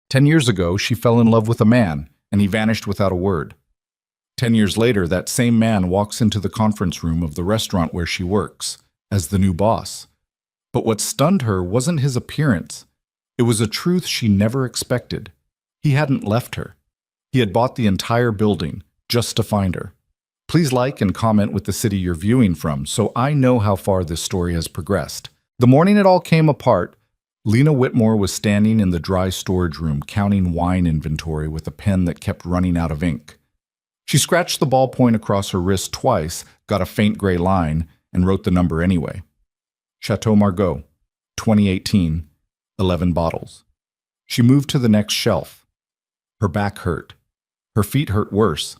10 years ago, she fell in love with a man, and he vanished without a word. 10 years later, that same man walks into the conference room of the restaurant where she works, as the new boss. But what stunned her wasn't his appearance. It was a truth she never expected. He hadn't left her. He had bought the entire building, just to find her. Please like and comment with the city you're viewing from, so I know how far this story has progressed. The morning it all came apart, Lena Whitmore was standing in the dry storage room counting wine inventory with a pen that kept running out of ink. She scratched the ballpoint across her wrist twice, got a faint gray line, and wrote the number anyway. Chateau Margaux, 2018, 11 bottles. She moved to the next shelf. Her back hurt. Her feet hurt worse.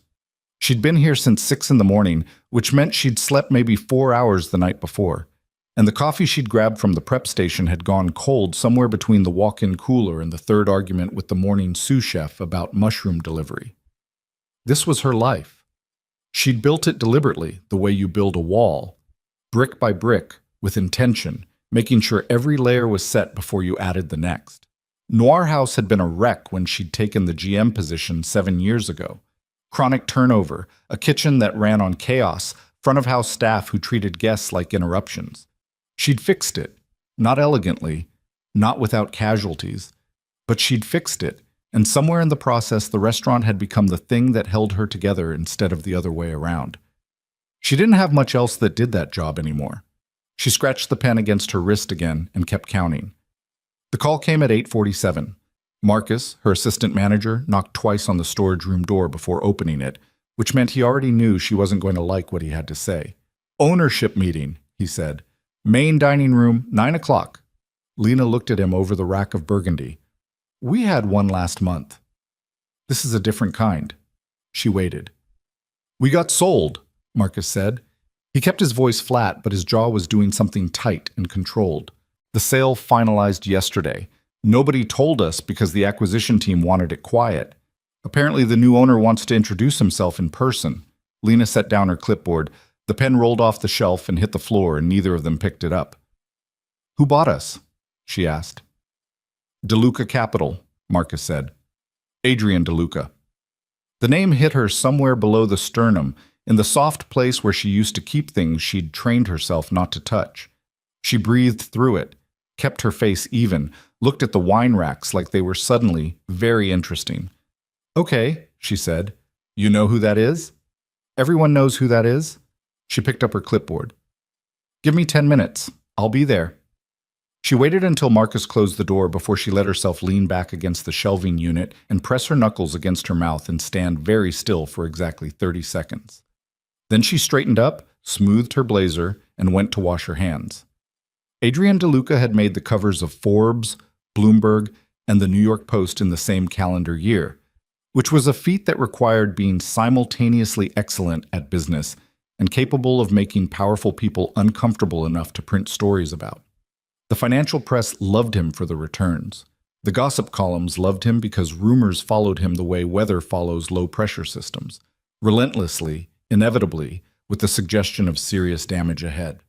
She'd been here since 6 in the morning, which meant she'd slept maybe 4 hours the night before. And the coffee she'd grabbed from the prep station had gone cold somewhere between the walk-in cooler and the third argument with the morning sous chef about mushroom delivery. This was her life. She'd built it deliberately, the way you build a wall, brick by brick, with intention, making sure every layer was set before you added the next. Noir House had been a wreck when she'd taken the GM position 7 years ago. Chronic turnover, a kitchen that ran on chaos, front-of-house staff who treated guests like interruptions. She'd fixed it, not elegantly, not without casualties, but she'd fixed it, and somewhere in the process the restaurant had become the thing that held her together instead of the other way around. She didn't have much else that did that job anymore. She scratched the pen against her wrist again and kept counting. The call came at 8:47. Marcus, her assistant manager, knocked twice on the storage room door before opening it, which meant he already knew she wasn't going to like what he had to say. "Ownership meeting," he said. "Main dining room, 9 o'clock. Lena looked at him over the rack of Burgundy. "We had one last month." "This is a different kind." She waited. "We got sold," Marcus said. He kept his voice flat, but his jaw was doing something tight and controlled. "The sale finalized yesterday. Nobody told us because the acquisition team wanted it quiet. Apparently the new owner wants to introduce himself in person." Lena set down her clipboard. The pen rolled off the shelf and hit the floor, and neither of them picked it up. "Who bought us?" she asked. "DeLuca Capital," Marcus said. "Adrian DeLuca." The name hit her somewhere below the sternum, in the soft place where she used to keep things she'd trained herself not to touch. She breathed through it, kept her face even, looked at the wine racks like they were suddenly very interesting. "Okay," she said. "You know who that is?" "Everyone knows who that is." She picked up her clipboard. "Give me 10 minutes. I'll be there." She waited until Marcus closed the door before she let herself lean back against the shelving unit and press her knuckles against her mouth and stand very still for exactly 30 seconds. Then she straightened up, smoothed her blazer, and went to wash her hands. Adrian DeLuca had made the covers of Forbes, Bloomberg, and the New York Post in the same calendar year, which was a feat that required being simultaneously excellent at business and capable of making powerful people uncomfortable enough to print stories about. The financial press loved him for the returns. The gossip columns loved him because rumors followed him the way weather follows low-pressure systems, relentlessly, inevitably, with the suggestion of serious damage ahead.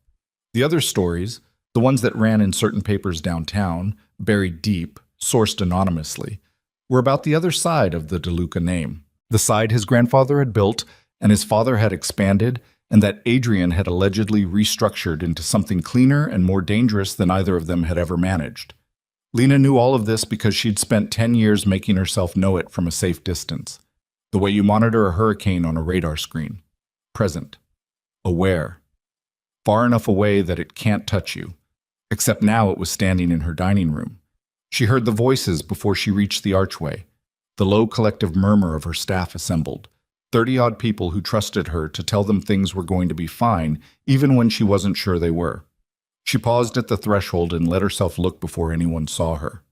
The other stories, the ones that ran in certain papers downtown, buried deep, sourced anonymously, were about the other side of the DeLuca name, the side his grandfather had built and his father had expanded, and that Adrian had allegedly restructured into something cleaner and more dangerous than either of them had ever managed. Lena knew all of this because she'd spent 10 years making herself know it from a safe distance, the way you monitor a hurricane on a radar screen. Present. Aware. Far enough away that it can't touch you. Except now it was standing in her dining room. She heard the voices before she reached the archway, the low collective murmur of her staff assembled. 30-odd people who trusted her to tell them things were going to be fine, even when she wasn't sure they were. She paused at the threshold and let herself look before anyone saw her.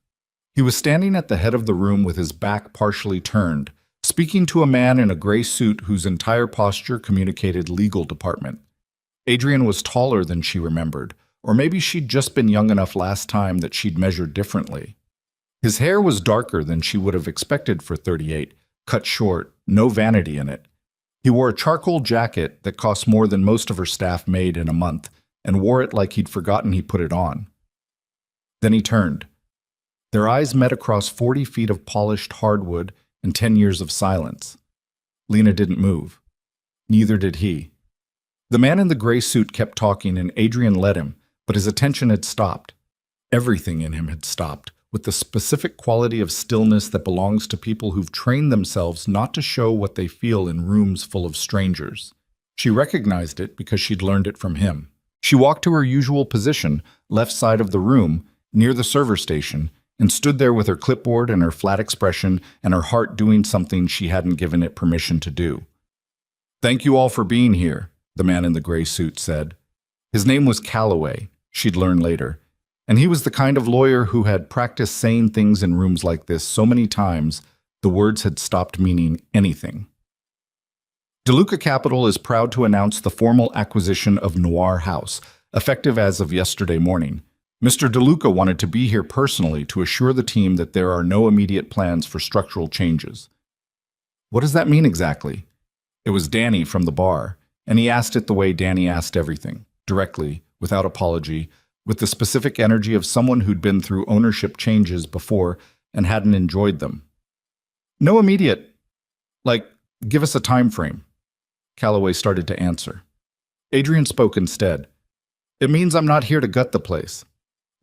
He was standing at the head of the room with his back partially turned, speaking to a man in a gray suit whose entire posture communicated legal department. Adrian was taller than she remembered, or maybe she'd just been young enough last time that she'd measured differently. His hair was darker than she would have expected for 38, cut short, no vanity in it. He wore a charcoal jacket that cost more than most of her staff made in a month, and wore it like he'd forgotten he put it on. Then he turned. Their eyes met across 40 feet of polished hardwood and 10 years of silence. Lena didn't move. Neither did he. The man in the gray suit kept talking and Adrian let him, but his attention had stopped. Everything in him had stopped, with the specific quality of stillness that belongs to people who've trained themselves not to show what they feel in rooms full of strangers. She recognized it because she'd learned it from him. She walked to her usual position, left side of the room, near the server station, and stood there with her clipboard and her flat expression and her heart doing something she hadn't given it permission to do. "Thank you all for being here," the man in the gray suit said. His name was Calloway, she'd learn later, and he was the kind of lawyer who had practiced saying things in rooms like this so many times the words had stopped meaning anything. DeLuca Capital is proud to announce the formal acquisition of Noir House, effective as of yesterday morning. Mr. DeLuca wanted to be here personally to assure the team that there are no immediate plans for structural changes. What does that mean exactly? It was Danny from the bar, and he asked it the way Danny asked everything, directly, without apology, with the specific energy of someone who'd been through ownership changes before and hadn't enjoyed them. "No immediate. Like, give us a time frame." Calloway started to answer. Adrian spoke instead. "It means I'm not here to gut the place."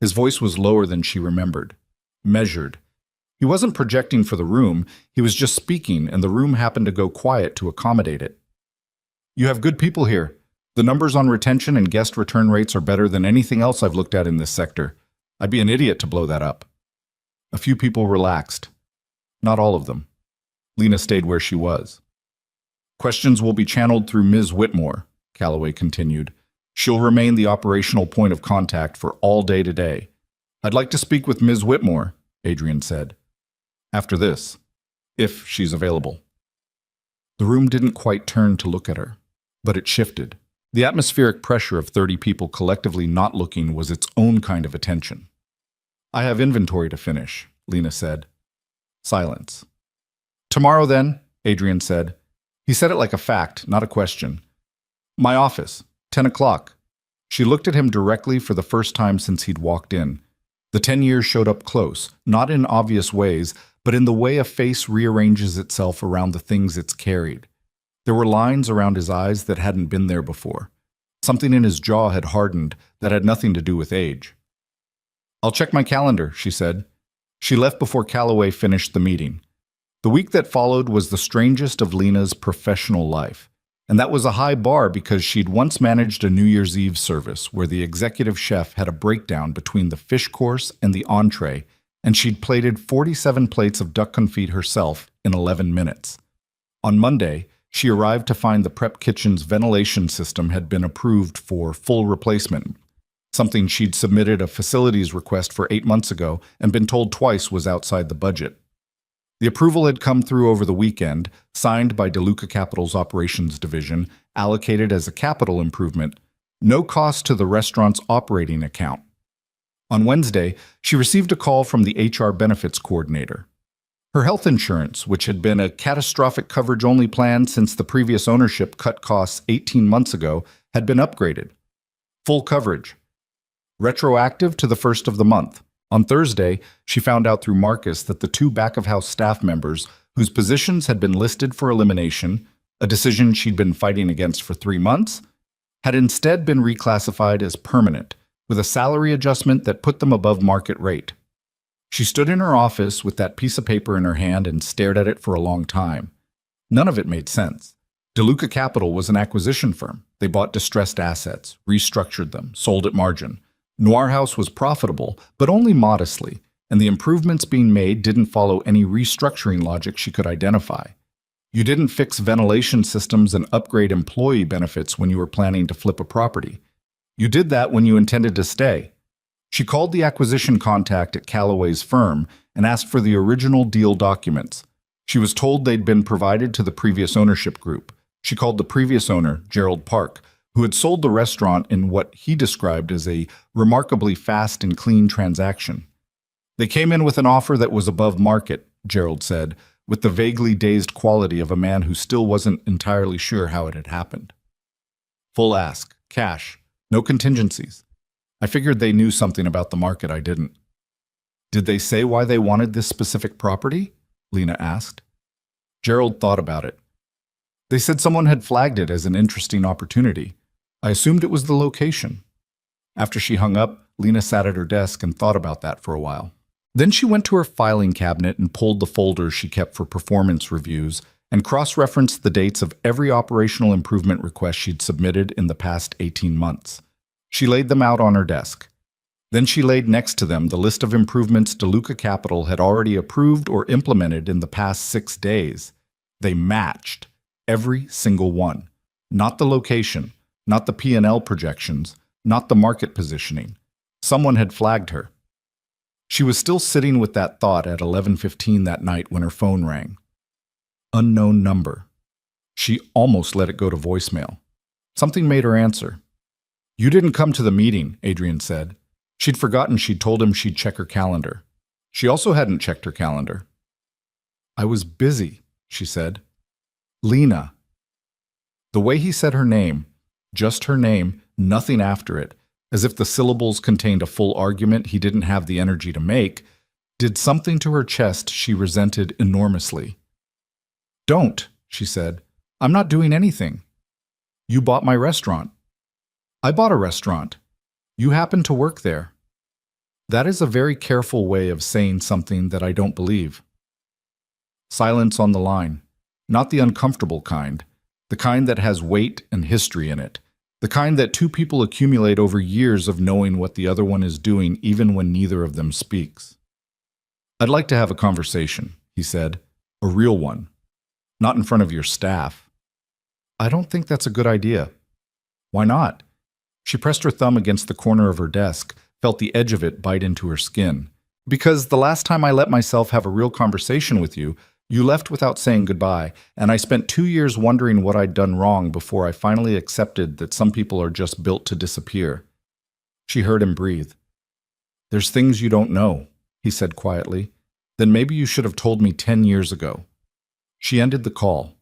His voice was lower than she remembered, measured. He wasn't projecting for the room, he was just speaking, and the room happened to go quiet to accommodate it. "You have good people here. The numbers on retention and guest return rates are better than anything else I've looked at in this sector. I'd be an idiot to blow that up." A few people relaxed. Not all of them. Lena stayed where she was. "Questions will be channeled through Ms. Whitmore," Calloway continued. "She'll remain the operational point of contact for all day today." "I'd like to speak with Ms. Whitmore," Adrian said. "After this, if she's available." The room didn't quite turn to look at her, but it shifted. The atmospheric pressure of 30 people collectively not looking was its own kind of attention. "I have inventory to finish," Lena said. Silence. "Tomorrow then," Adrian said. He said it like a fact, not a question. "My office, 10 o'clock. She looked at him directly for the first time since he'd walked in. The 10 years showed up close, not in obvious ways, but in the way a face rearranges itself around the things it's carried. There were lines around his eyes that hadn't been there before. Something in his jaw had hardened that had nothing to do with age. "I'll check my calendar," she said. She left before Calloway finished the meeting. The week that followed was the strangest of Lena's professional life. And that was a high bar because she'd once managed a New Year's Eve service where the executive chef had a breakdown between the fish course and the entree, and she'd plated 47 plates of duck confit herself in 11 minutes. On Monday, she arrived to find the prep kitchen's ventilation system had been approved for full replacement, something she'd submitted a facilities request for 8 months ago and been told twice was outside the budget. The approval had come through over the weekend, signed by DeLuca Capital's operations division, allocated as a capital improvement, no cost to the restaurant's operating account. On Wednesday, she received a call from the HR benefits coordinator. Her health insurance, which had been a catastrophic coverage-only plan since the previous ownership cut costs 18 months ago, had been upgraded. Full coverage. Retroactive to the first of the month. On Thursday, she found out through Marcus that the 2 back-of-house staff members, whose positions had been listed for elimination, a decision she'd been fighting against for 3 months, had instead been reclassified as permanent, with a salary adjustment that put them above market rate. She stood in her office with that piece of paper in her hand and stared at it for a long time. None of it made sense. DeLuca Capital was an acquisition firm. They bought distressed assets, restructured them, sold at margin. Noir House was profitable, but only modestly, and the improvements being made didn't follow any restructuring logic she could identify. You didn't fix ventilation systems and upgrade employee benefits when you were planning to flip a property. You did that when you intended to stay. She called the acquisition contact at Calloway's firm and asked for the original deal documents. She was told they'd been provided to the previous ownership group. She called the previous owner, Gerald Park, who had sold the restaurant in what he described as a remarkably fast and clean transaction. They came in with an offer that was above market, Gerald said, with the vaguely dazed quality of a man who still wasn't entirely sure how it had happened. Full ask, cash, no contingencies. I figured they knew something about the market I didn't. Did they say why they wanted this specific property? Lena asked. Gerald thought about it. They said someone had flagged it as an interesting opportunity. I assumed it was the location. After she hung up, Lena sat at her desk and thought about that for a while. Then she went to her filing cabinet and pulled the folders she kept for performance reviews and cross-referenced the dates of every operational improvement request she'd submitted in the past 18 months. She laid them out on her desk. Then she laid next to them the list of improvements DeLuca Capital had already approved or implemented in the past 6 days. They matched every single one. Not the location, not the P&L projections, not the market positioning. Someone had flagged her. She was still sitting with that thought at 11:15 that night when her phone rang. Unknown number. She almost let it go to voicemail. Something made her answer. You didn't come to the meeting, Adrian said. She'd forgotten she'd told him she'd check her calendar. She also hadn't checked her calendar. I was busy, she said. Lena. The way he said her name, just her name, nothing after it, as if the syllables contained a full argument he didn't have the energy to make, did something to her chest she resented enormously. Don't, she said. I'm not doing anything. You bought my restaurant. I bought a restaurant. You happen to work there. That is a very careful way of saying something that I don't believe. Silence on the line. Not the uncomfortable kind. The kind that has weight and history in it. The kind that two people accumulate over years of knowing what the other one is doing even when neither of them speaks. I'd like to have a conversation, he said. A real one. Not in front of your staff. I don't think that's a good idea. Why not? She pressed her thumb against the corner of her desk, felt the edge of it bite into her skin. Because the last time I let myself have a real conversation with you, you left without saying goodbye, and I spent 2 years wondering what I'd done wrong before I finally accepted that some people are just built to disappear. She heard him breathe. There's things you don't know, he said quietly. Then maybe you should have told me 10 years ago. She ended the call,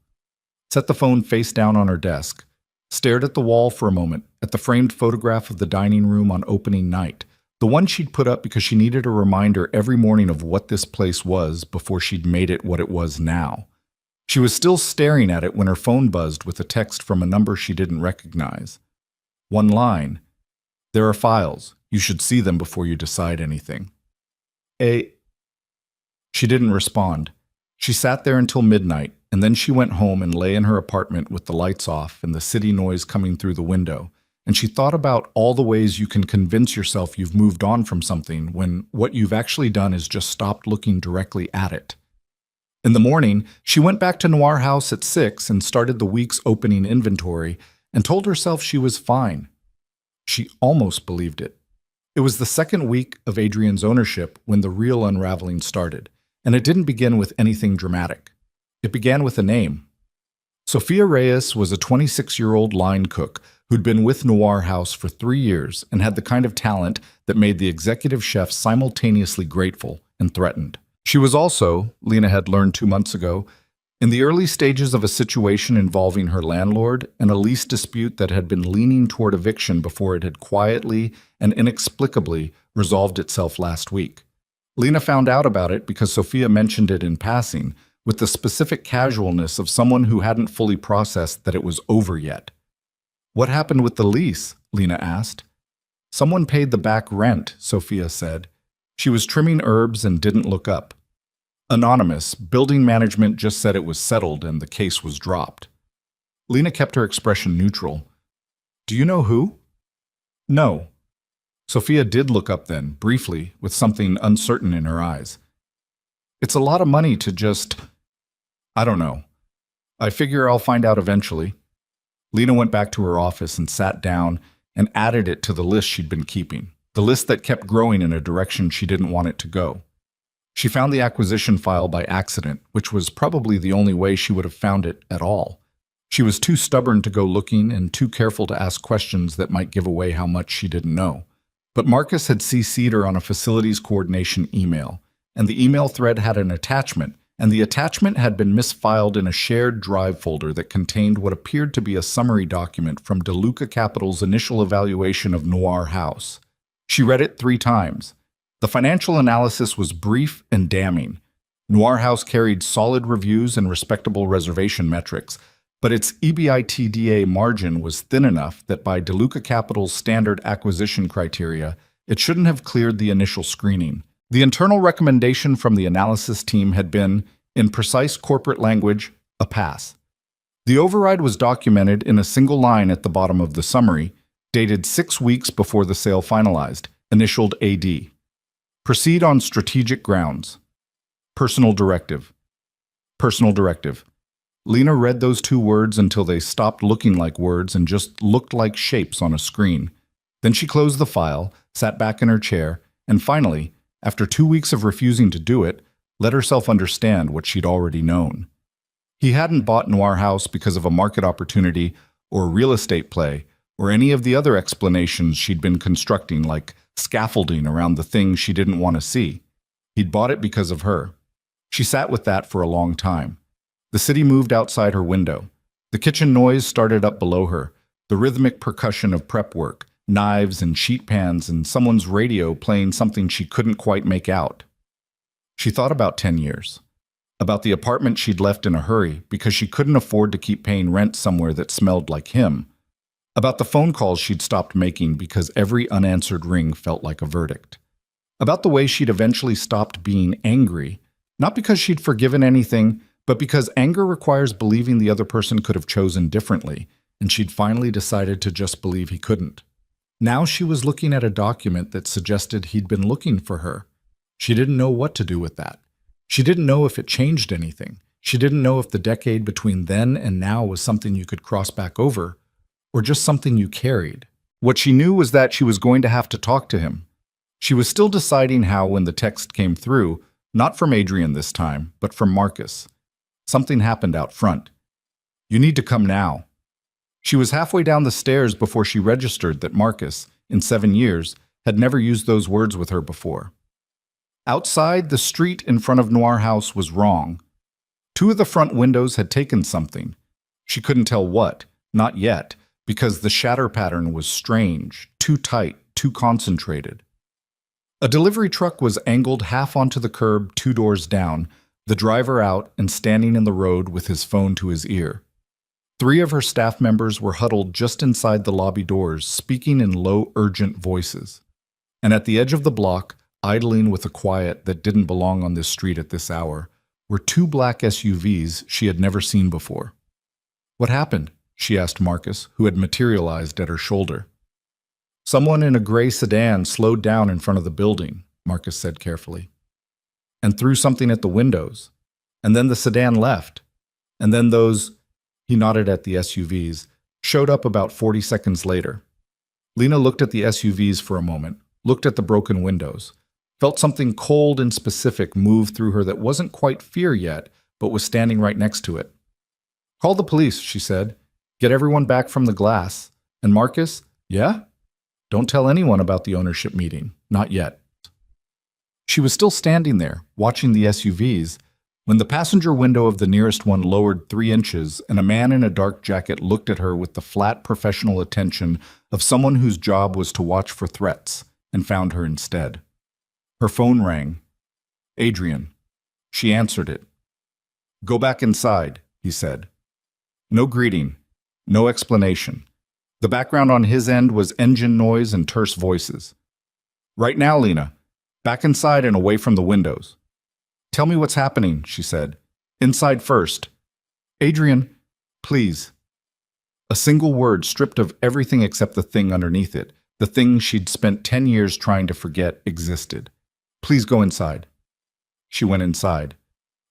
set the phone face down on her desk, stared at the wall for a moment, at the framed photograph of the dining room on opening night, the one she'd put up because she needed a reminder every morning of what this place was before she'd made it what it was now. She was still staring at it when her phone buzzed with a text from a number she didn't recognize. One line. There are files. You should see them before you decide anything. She didn't respond. She sat there until midnight, and then she went home and lay in her apartment with the lights off and the city noise coming through the window. And she thought about all the ways you can convince yourself you've moved on from something when what you've actually done is just stopped looking directly at it. In the morning, she went back to Noir House at 6 and started the week's opening inventory and told herself she was fine. She almost believed it. It was the second week of Adrian's ownership when the real unraveling started, and it didn't begin with anything dramatic. It began with a name. Sophia Reyes was a 26-year-old line cook who'd been with Noir House for 3 years and had the kind of talent that made the executive chef simultaneously grateful and threatened. She was also, Lena had learned 2 months ago, in the early stages of a situation involving her landlord and a lease dispute that had been leaning toward eviction before it had quietly and inexplicably resolved itself last week. Lena found out about it because Sophia mentioned it in passing, with the specific casualness of someone who hadn't fully processed that it was over yet. What happened with the lease? Lena asked. Someone paid the back rent, Sophia said. She was trimming herbs and didn't look up. Anonymous, building management just said it was settled and the case was dropped. Lena kept her expression neutral. Do you know who? No. Sophia did look up then, briefly, with something uncertain in her eyes. It's a lot of money to just... I don't know. I figure I'll find out eventually. Lena went back to her office and sat down and added it to the list she'd been keeping, the list that kept growing in a direction she didn't want it to go. She found the acquisition file by accident, which was probably the only way she would have found it at all. She was too stubborn to go looking and too careful to ask questions that might give away how much she didn't know. But Marcus had CC'd her on a facilities coordination email, and the email thread had an attachment, and the attachment had been misfiled in a shared drive folder that contained what appeared to be a summary document from DeLuca Capital's initial evaluation of Noir House. She read it 3 times. The financial analysis was brief and damning. Noir House carried solid reviews and respectable reservation metrics, but its EBITDA margin was thin enough that by DeLuca Capital's standard acquisition criteria, it shouldn't have cleared the initial screening. The internal recommendation from the analysis team had been, in precise corporate language, a pass. The override was documented in a single line at the bottom of the summary, dated 6 weeks before the sale finalized, initialed AD. Proceed on strategic grounds. Personal directive. Personal directive. Lena read those 2 words until they stopped looking like words and just looked like shapes on a screen. Then she closed the file, sat back in her chair, and finally, after 2 weeks of refusing to do it, let herself understand what she'd already known. He hadn't bought Noir House because of a market opportunity or a real estate play or any of the other explanations she'd been constructing, like scaffolding around the things she didn't want to see. He'd bought it because of her. She sat with that for a long time. The city moved outside her window. The kitchen noise started up below her, the rhythmic percussion of prep work, knives and sheet pans, and someone's radio playing something she couldn't quite make out. She thought about 10 years. About the apartment she'd left in a hurry because she couldn't afford to keep paying rent somewhere that smelled like him. About the phone calls she'd stopped making because every unanswered ring felt like a verdict. About the way she'd eventually stopped being angry, not because she'd forgiven anything, but because anger requires believing the other person could have chosen differently, and she'd finally decided to just believe he couldn't. Now she was looking at a document that suggested he'd been looking for her. She didn't know what to do with that. She didn't know if it changed anything. She didn't know if the decade between then and now was something you could cross back over, or just something you carried. What she knew was that she was going to have to talk to him. She was still deciding how when the text came through, not from Adrian this time, but from Marcus. Something happened out front. You need to come now. She was halfway down the stairs before she registered that Marcus, in 7 years, had never used those words with her before. Outside, the street in front of Noir House was wrong. 2 of the front windows had taken something. She couldn't tell what, not yet, because the shatter pattern was strange, too tight, too concentrated. A delivery truck was angled half onto the curb 2 doors down, the driver out and standing in the road with his phone to his ear. 3 of her staff members were huddled just inside the lobby doors, speaking in low, urgent voices. And at the edge of the block, idling with a quiet that didn't belong on this street at this hour, were 2 black SUVs she had never seen before. What happened? She asked Marcus, who had materialized at her shoulder. Someone in a gray sedan slowed down in front of the building, Marcus said carefully, and threw something at the windows. And then the sedan left. And then those, he nodded at the SUVs, showed up about 40 seconds later. Lena looked at the SUVs for a moment, looked at the broken windows, felt something cold and specific move through her that wasn't quite fear yet, but was standing right next to it. Call the police, she said. Get everyone back from the glass. And Marcus, yeah? Don't tell anyone about the ownership meeting. Not yet. She was still standing there, watching the SUVs, when the passenger window of the nearest one lowered 3 inches and a man in a dark jacket looked at her with the flat professional attention of someone whose job was to watch for threats, and found her instead. Her phone rang. Adrian. She answered it. Go back inside, he said. No greeting. No explanation. The background on his end was engine noise and terse voices. Right now, Lena. Back inside and away from the windows. Tell me what's happening, she said. Inside first. Adrian, please. A single word stripped of everything except the thing underneath it, the thing she'd spent 10 years trying to forget existed. Please go inside. She went inside.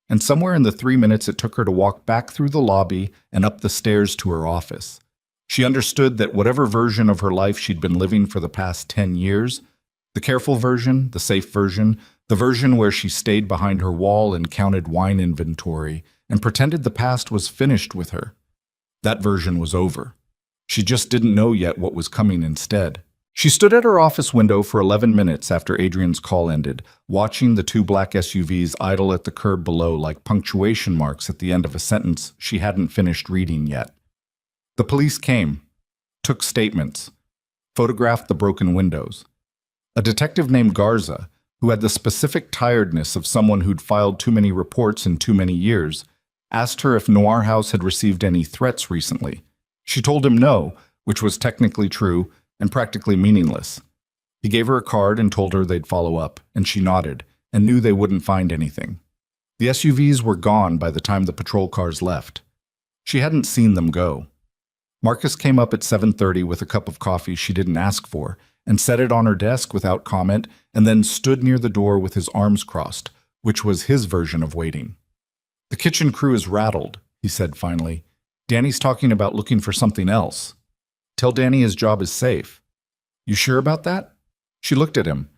And somewhere in the 3 minutes it took her to walk back through the lobby and up the stairs to her office. She understood that whatever version of her life she'd been living for the past 10 years, the careful version, the safe version, the version where she stayed behind her wall and counted wine inventory and pretended the past was finished with her, that version was over. She just didn't know yet what was coming instead. She stood at her office window for 11 minutes after Adrian's call ended, watching the 2 black SUVs idle at the curb below like punctuation marks at the end of a sentence she hadn't finished reading yet. The police came, took statements, photographed the broken windows. A detective named Garza, who had the specific tiredness of someone who'd filed too many reports in too many years, asked her if Noir House had received any threats recently. She told him no, which was technically true and practically meaningless. He gave her a card and told her they'd follow up, and she nodded and knew they wouldn't find anything. The SUVs were gone by the time the patrol cars left. She hadn't seen them go. Marcus came up at 7:30 with a cup of coffee she didn't ask for and set it on her desk without comment, and then stood near the door with his arms crossed, which was his version of waiting. "The kitchen crew is rattled," he said finally. "Danny's talking about looking for something else. Tell Danny his job is safe." "You sure about that?" She looked at him.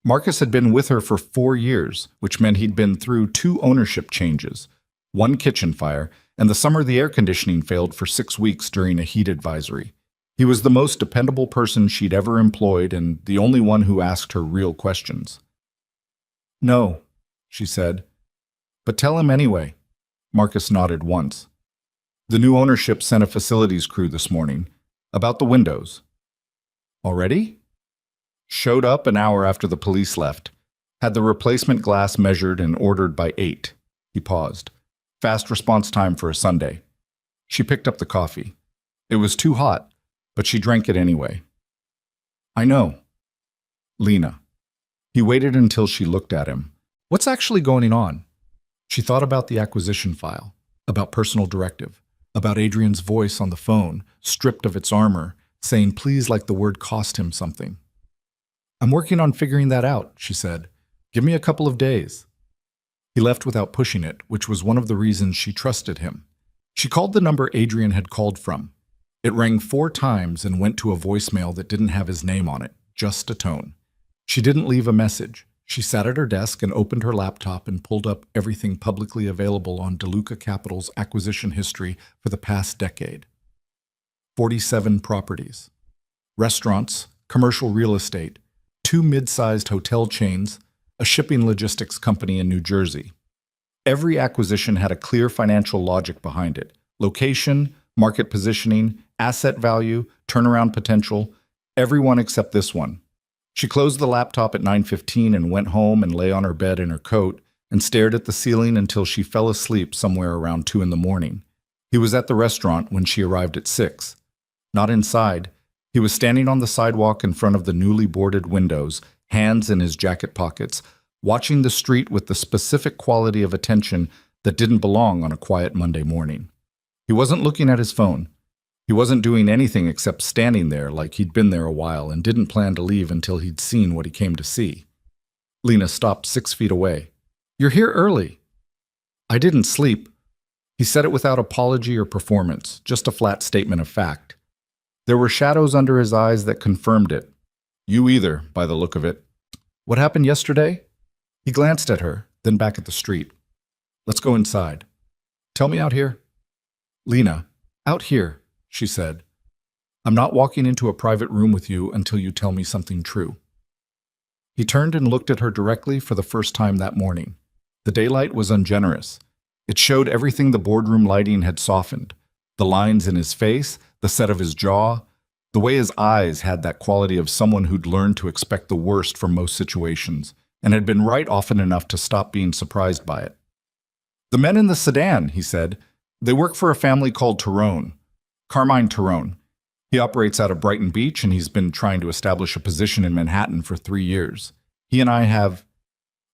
Marcus had been with her for 4 years, which meant he'd been through 2 ownership changes, 1 kitchen fire, and the summer the air conditioning failed for 6 weeks during a heat advisory. He was the most dependable person she'd ever employed and the only one who asked her real questions. "No," she said. "But tell him anyway." Marcus nodded once. "The new ownership sent a facilities crew this morning. About the windows." "Already?" "Showed up an hour after the police left. Had the replacement glass measured and ordered by 8. He paused. Fast response time for a Sunday. She picked up the coffee. It was too hot, but she drank it anyway. "I know." "Lena." He waited until she looked at him. "What's actually going on?" She thought about the acquisition file, about personal directive, about Adrian's voice on the phone, stripped of its armor, saying please like the word cost him something. "I'm working on figuring that out," she said. "Give me a couple of days." He left without pushing it, which was one of the reasons she trusted him. She called the number Adrian had called from. It rang 4 times and went to a voicemail that didn't have his name on it, just a tone. She didn't leave a message. She sat at her desk and opened her laptop and pulled up everything publicly available on DeLuca Capital's acquisition history for the past decade. 47 properties. Restaurants, commercial real estate, 2 mid-sized hotel chains, a shipping logistics company in New Jersey. Every acquisition had a clear financial logic behind it. Location, market positioning, asset value, turnaround potential, everyone except this one. She closed the laptop at 9:15 and went home and lay on her bed in her coat and stared at the ceiling until she fell asleep somewhere around 2 in the morning. He was at the restaurant when she arrived at 6. Not inside. He was standing on the sidewalk in front of the newly boarded windows, hands in his jacket pockets, watching the street with the specific quality of attention that didn't belong on a quiet Monday morning. He wasn't looking at his phone. He wasn't doing anything except standing there like he'd been there a while and didn't plan to leave until he'd seen what he came to see. Lena stopped 6 feet away. "You're here early." "I didn't sleep." He said it without apology or performance, just a flat statement of fact. There were shadows under his eyes that confirmed it. "You either, by the look of it." "What happened yesterday?" He glanced at her, then back at the street. "Let's go inside." "Tell me out here." "Lena, out here," she said. "I'm not walking into a private room with you until you tell me something true." He turned and looked at her directly for the first time that morning. The daylight was ungenerous. It showed everything the boardroom lighting had softened. The lines in his face, the set of his jaw, the way his eyes had that quality of someone who'd learned to expect the worst from most situations and had been right often enough to stop being surprised by it. "The men in the sedan," he said. "They work for a family called Tyrone. Carmine Tyrone. He operates out of Brighton Beach, and he's been trying to establish a position in Manhattan for 3 years. He and I have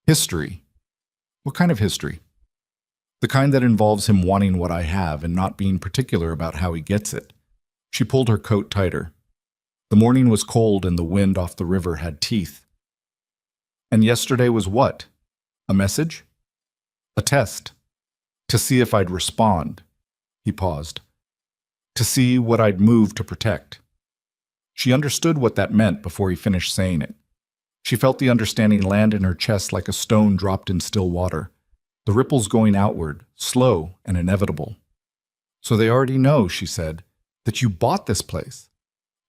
history." "What kind of history?" "The kind that involves him wanting what I have and not being particular about how he gets it." She pulled her coat tighter. The morning was cold and the wind off the river had teeth. "And yesterday was what? A message?" "A test. To see if I'd respond." He paused. "To see what I'd move to protect." She understood what that meant before he finished saying it. She felt the understanding land in her chest like a stone dropped in still water, the ripples going outward, slow and inevitable. "So they already know," she said, "that you bought this place,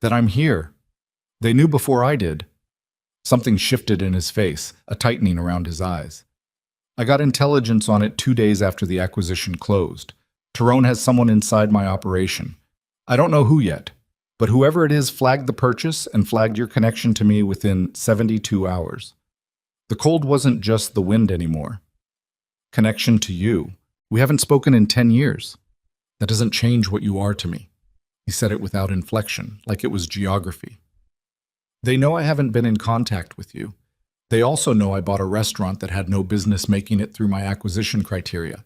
that I'm here. They knew before I did." Something shifted in his face, a tightening around his eyes. "I got intelligence on it 2 days after the acquisition closed. Tyrone has someone inside my operation. I don't know who yet, but whoever it is flagged the purchase and flagged your connection to me within 72 hours. The cold wasn't just the wind anymore. Connection to you. We haven't spoken in 10 years. That doesn't change what you are to me. He said it without inflection, like it was geography. They know I haven't been in contact with you. They also know I bought a restaurant that had no business making it through my acquisition criteria.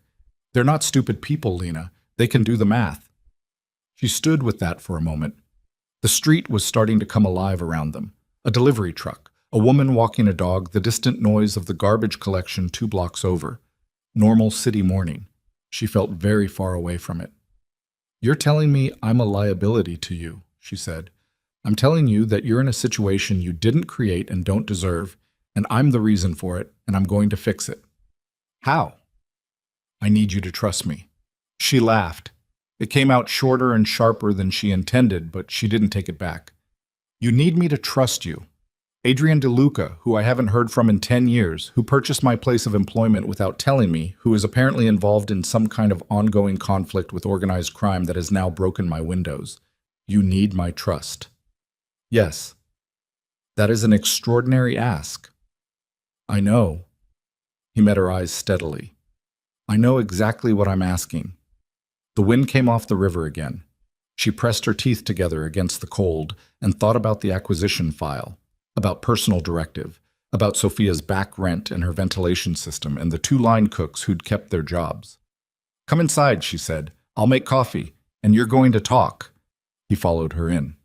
They're not stupid people, Lena. They can do the math. She stood with that for a moment. The street was starting to come alive around them. A delivery truck, a woman walking a dog, the distant noise of the garbage collection 2 blocks over. Normal city morning. She felt very far away from it. You're telling me I'm a liability to you, she said. I'm telling you that you're in a situation you didn't create and don't deserve, and I'm the reason for it, and I'm going to fix it. How? I need you to trust me. She laughed. It came out shorter and sharper than she intended, but she didn't take it back. You need me to trust you. Adrian DeLuca, who I haven't heard from in 10 years, who purchased my place of employment without telling me, who is apparently involved in some kind of ongoing conflict with organized crime that has now broken my windows. You need my trust. Yes. That is an extraordinary ask. I know. He met her eyes steadily. I know exactly what I'm asking. The wind came off the river again. She pressed her teeth together against the cold and thought about the acquisition file, about personal directive, about Sophia's back rent and her ventilation system and the 2 line cooks who'd kept their jobs. Come inside, she said. I'll make coffee, and you're going to talk. He followed her in.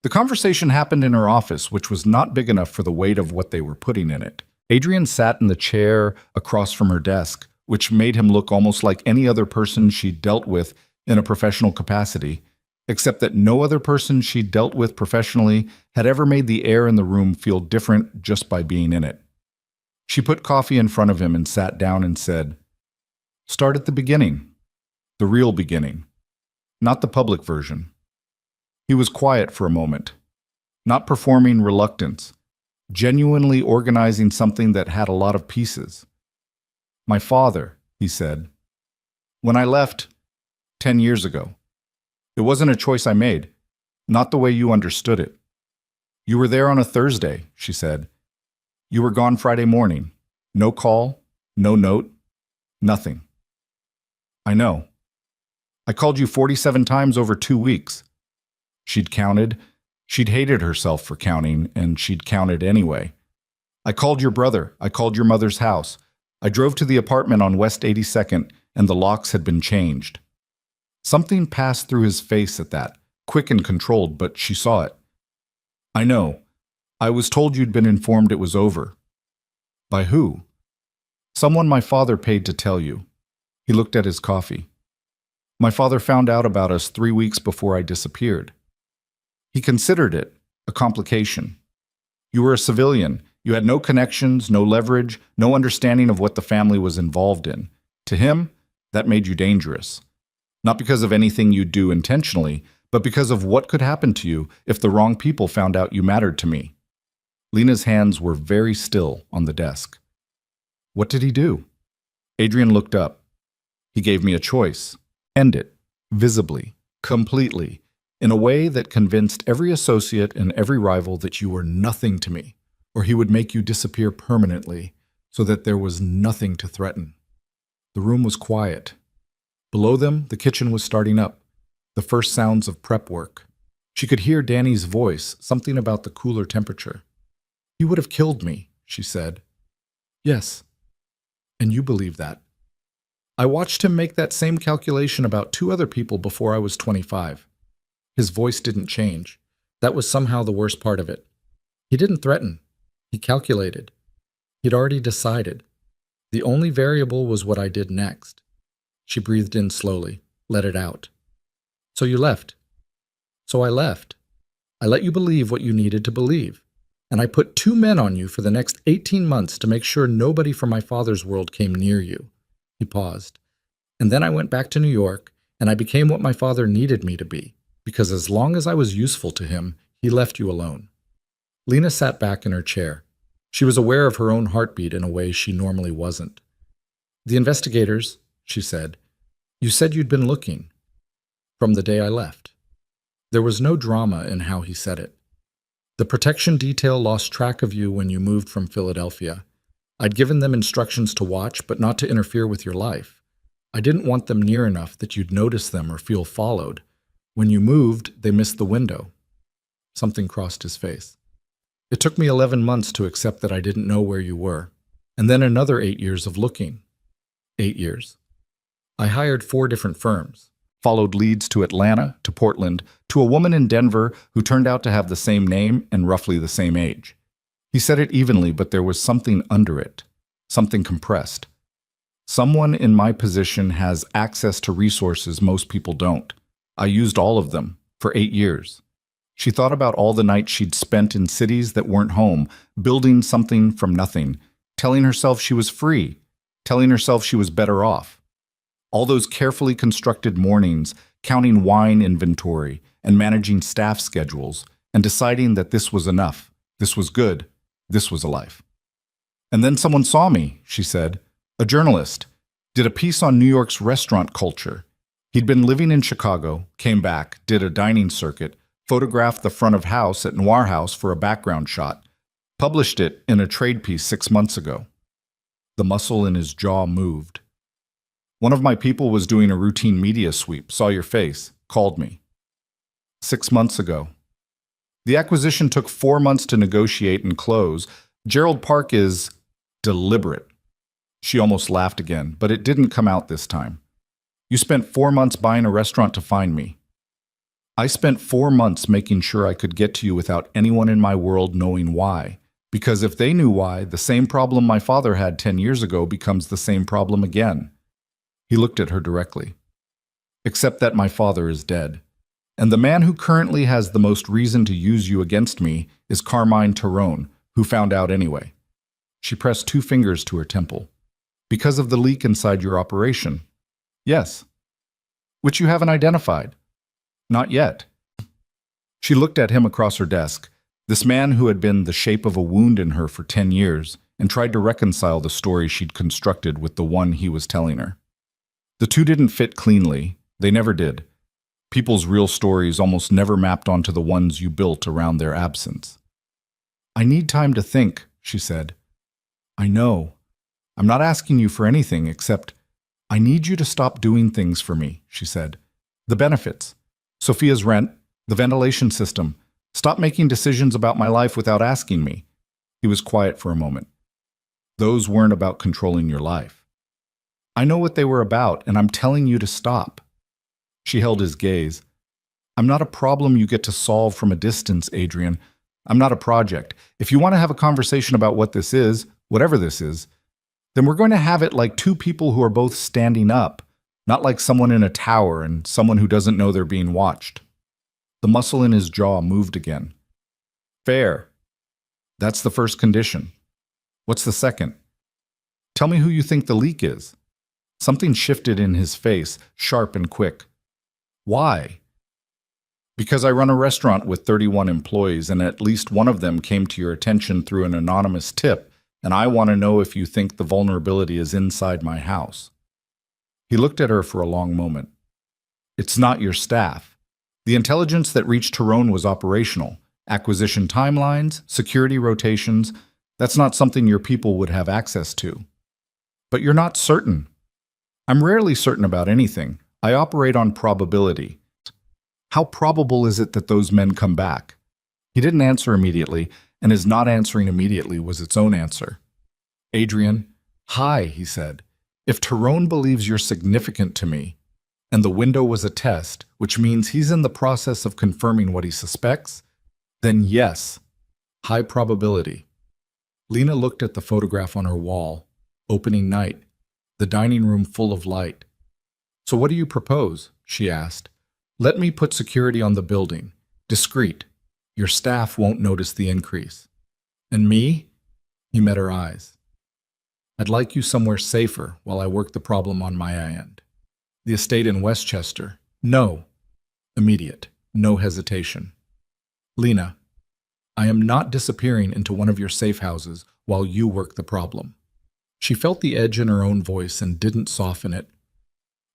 The conversation happened in her office, which was not big enough for the weight of what they were putting in it. Adrian sat in the chair across from her desk, which made him look almost like any other person she'd dealt with in a professional capacity, except that no other person she'd dealt with professionally had ever made the air in the room feel different just by being in it. She put coffee in front of him and sat down and said, Start at the beginning, the real beginning, not the public version. He was quiet for a moment, not performing reluctance, genuinely organizing something that had a lot of pieces. My father, he said, when I left 10 years ago, it wasn't a choice I made, not the way you understood it. You were there on a Thursday, she said. You were gone Friday morning. No call, no note, nothing. I know. I called you 47 times over 2 weeks. She'd counted. She'd hated herself for counting, and she'd counted anyway. I called your brother. I called your mother's house. I drove to the apartment on West 82nd, and the locks had been changed. Something passed through his face at that, quick and controlled, but she saw it. I know. I was told you'd been informed it was over. By who? Someone my father paid to tell you. He looked at his coffee. My father found out about us 3 weeks before I disappeared. He considered it a complication. You were a civilian. You had no connections, no leverage, no understanding of what the family was involved in. To him, that made you dangerous. Not because of anything you'd do intentionally, but because of what could happen to you if the wrong people found out you mattered to me. Lena's hands were very still on the desk. What did he do? Adrian looked up. He gave me a choice. End it, visibly, completely, in a way that convinced every associate and every rival that you were nothing to me, or he would make you disappear permanently so that there was nothing to threaten. The room was quiet. Below them, the kitchen was starting up, the first sounds of prep work. She could hear Danny's voice, something about the cooler temperature. He would have killed me, she said. Yes, and you believe that. I watched him make that same calculation about 2 other people before I was 25. His voice didn't change. That was somehow the worst part of it. He didn't threaten. He calculated. He'd already decided. The only variable was what I did next. She breathed in slowly, let it out. So you left. So I left. I let you believe what you needed to believe. And I put 2 men on you for the next 18 months to make sure nobody from my father's world came near you. He paused. And then I went back to New York, and I became what my father needed me to be, because as long as I was useful to him, he left you alone. Lena sat back in her chair. She was aware of her own heartbeat in a way she normally wasn't. The investigators, she said, you said you'd been looking. From the day I left. There was no drama in how he said it. The protection detail lost track of you when you moved from Philadelphia. I'd given them instructions to watch, but not to interfere with your life. I didn't want them near enough that you'd notice them or feel followed. When you moved, they missed the window. Something crossed his face. It took me 11 months to accept that I didn't know where you were. And then another 8 years of looking. 8 years. I hired 4 different firms, followed leads to Atlanta, to Portland, to a woman in Denver who turned out to have the same name and roughly the same age. He said it evenly, but there was something under it, something compressed. Someone in my position has access to resources most people don't. I used all of them for 8 years. She thought about all the nights she'd spent in cities that weren't home, building something from nothing, telling herself she was free, telling herself she was better off. All those carefully constructed mornings, counting wine inventory and managing staff schedules, and deciding that this was enough, this was good, this was a life. And then someone saw me, she said, a journalist, did a piece on New York's restaurant culture. He'd been living in Chicago, came back, did a dining circuit, photographed the front of house at Noir House for a background shot, published it in a trade piece 6 months ago. The muscle in his jaw moved. One of my people was doing a routine media sweep, saw your face, called me. 6 months ago. The acquisition took 4 months to negotiate and close. Gerald Park is deliberate. She almost laughed again, but it didn't come out this time. You spent 4 months buying a restaurant to find me. I spent 4 months making sure I could get to you without anyone in my world knowing why. Because if they knew why, the same problem my father had 10 years ago becomes the same problem again. He looked at her directly. Except that my father is dead. And the man who currently has the most reason to use you against me is Carmine Tyrone, who found out anyway. She pressed 2 fingers to her temple. Because of the leak inside your operation. Yes. Which you haven't identified. Not yet. She looked at him across her desk, this man who had been the shape of a wound in her for 10 years, and tried to reconcile the story she'd constructed with the one he was telling her. The two didn't fit cleanly. They never did. People's real stories almost never mapped onto the ones you built around their absence. I need time to think, she said. I know. I'm not asking you for anything except I need you to stop doing things for me, she said. The benefits. Sophia's rent, the ventilation system. Stop making decisions about my life without asking me. He was quiet for a moment. Those weren't about controlling your life. I know what they were about, and I'm telling you to stop. She held his gaze. I'm not a problem you get to solve from a distance, Adrian. I'm not a project. If you want to have a conversation about what this is, whatever this is, then we're going to have it like 2 people who are both standing up, not like someone in a tower and someone who doesn't know they're being watched. The muscle in his jaw moved again. Fair. That's the first condition. What's the second? Tell me who you think the leak is. Something shifted in his face, sharp and quick. Why? Because I run a restaurant with 31 employees and at least one of them came to your attention through an anonymous tip, and I want to know if you think the vulnerability is inside my house. He looked at her for a long moment. It's not your staff. The intelligence that reached Tyrone was operational. Acquisition timelines, security rotations, that's not something your people would have access to. But you're not certain. I'm rarely certain about anything. I operate on probability. How probable is it that those men come back? He didn't answer immediately, and his not answering immediately was its own answer. Adrian, hi, he said. If Tyrone believes you're significant to me, and the window was a test, which means he's in the process of confirming what he suspects, then yes, high probability. Lena looked at the photograph on her wall. Opening night, the dining room full of light. So what do you propose? She asked. Let me put security on the building. Discreet. Your staff won't notice the increase. And me? He met her eyes. I'd like you somewhere safer while I work the problem on my end. The estate in Westchester. No. Immediate. No hesitation. Lena, I am not disappearing into one of your safe houses while you work the problem. She felt the edge in her own voice and didn't soften it.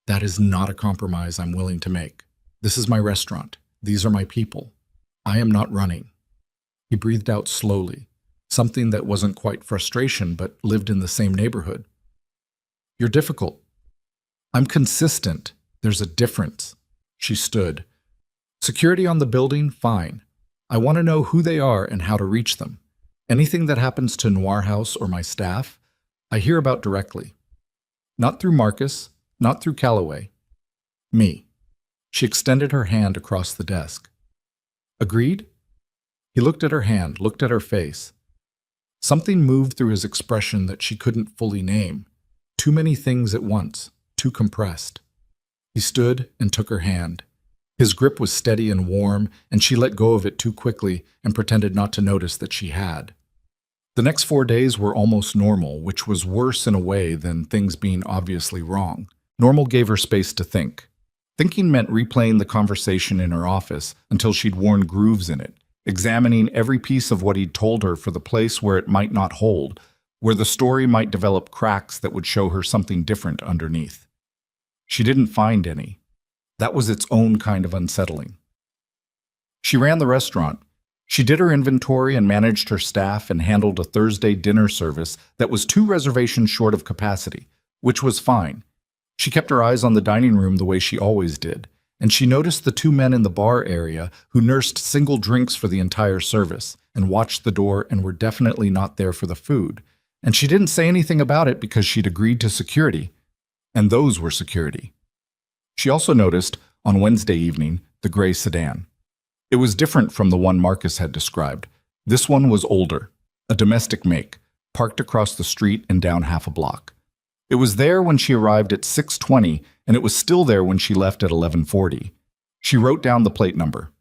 That is not a compromise I'm willing to make. This is my restaurant. These are my people. I am not running. He breathed out slowly, something that wasn't quite frustration but lived in the same neighborhood. You're difficult. I'm consistent. There's a difference. She stood. Security on the building? Fine. I want to know who they are and how to reach them. Anything that happens to Noir House or my staff, I hear about directly. Not through Marcus, not through Calloway. Me. She extended her hand across the desk. Agreed? He looked at her hand, looked at her face. Something moved through his expression that she couldn't fully name. Too many things at once, too compressed. He stood and took her hand. His grip was steady and warm, and she let go of it too quickly and pretended not to notice that she had. The next 4 days were almost normal, which was worse in a way than things being obviously wrong. Normal gave her space to think. Thinking meant replaying the conversation in her office until she'd worn grooves in it, examining every piece of what he'd told her for the place where it might not hold, where the story might develop cracks that would show her something different underneath. She didn't find any. That was its own kind of unsettling. She ran the restaurant. She did her inventory and managed her staff and handled a Thursday dinner service that was 2 reservations short of capacity, which was fine. She kept her eyes on the dining room the way she always did, and she noticed the 2 men in the bar area who nursed single drinks for the entire service and watched the door and were definitely not there for the food. And she didn't say anything about it because she'd agreed to security, and those were security. She also noticed, on Wednesday evening, the gray sedan. It was different from the one Marcus had described. This one was older, a domestic make, parked across the street and down half a block. It was there when she arrived at 6:20, and it was still there when she left at 11:40. She wrote down the plate number.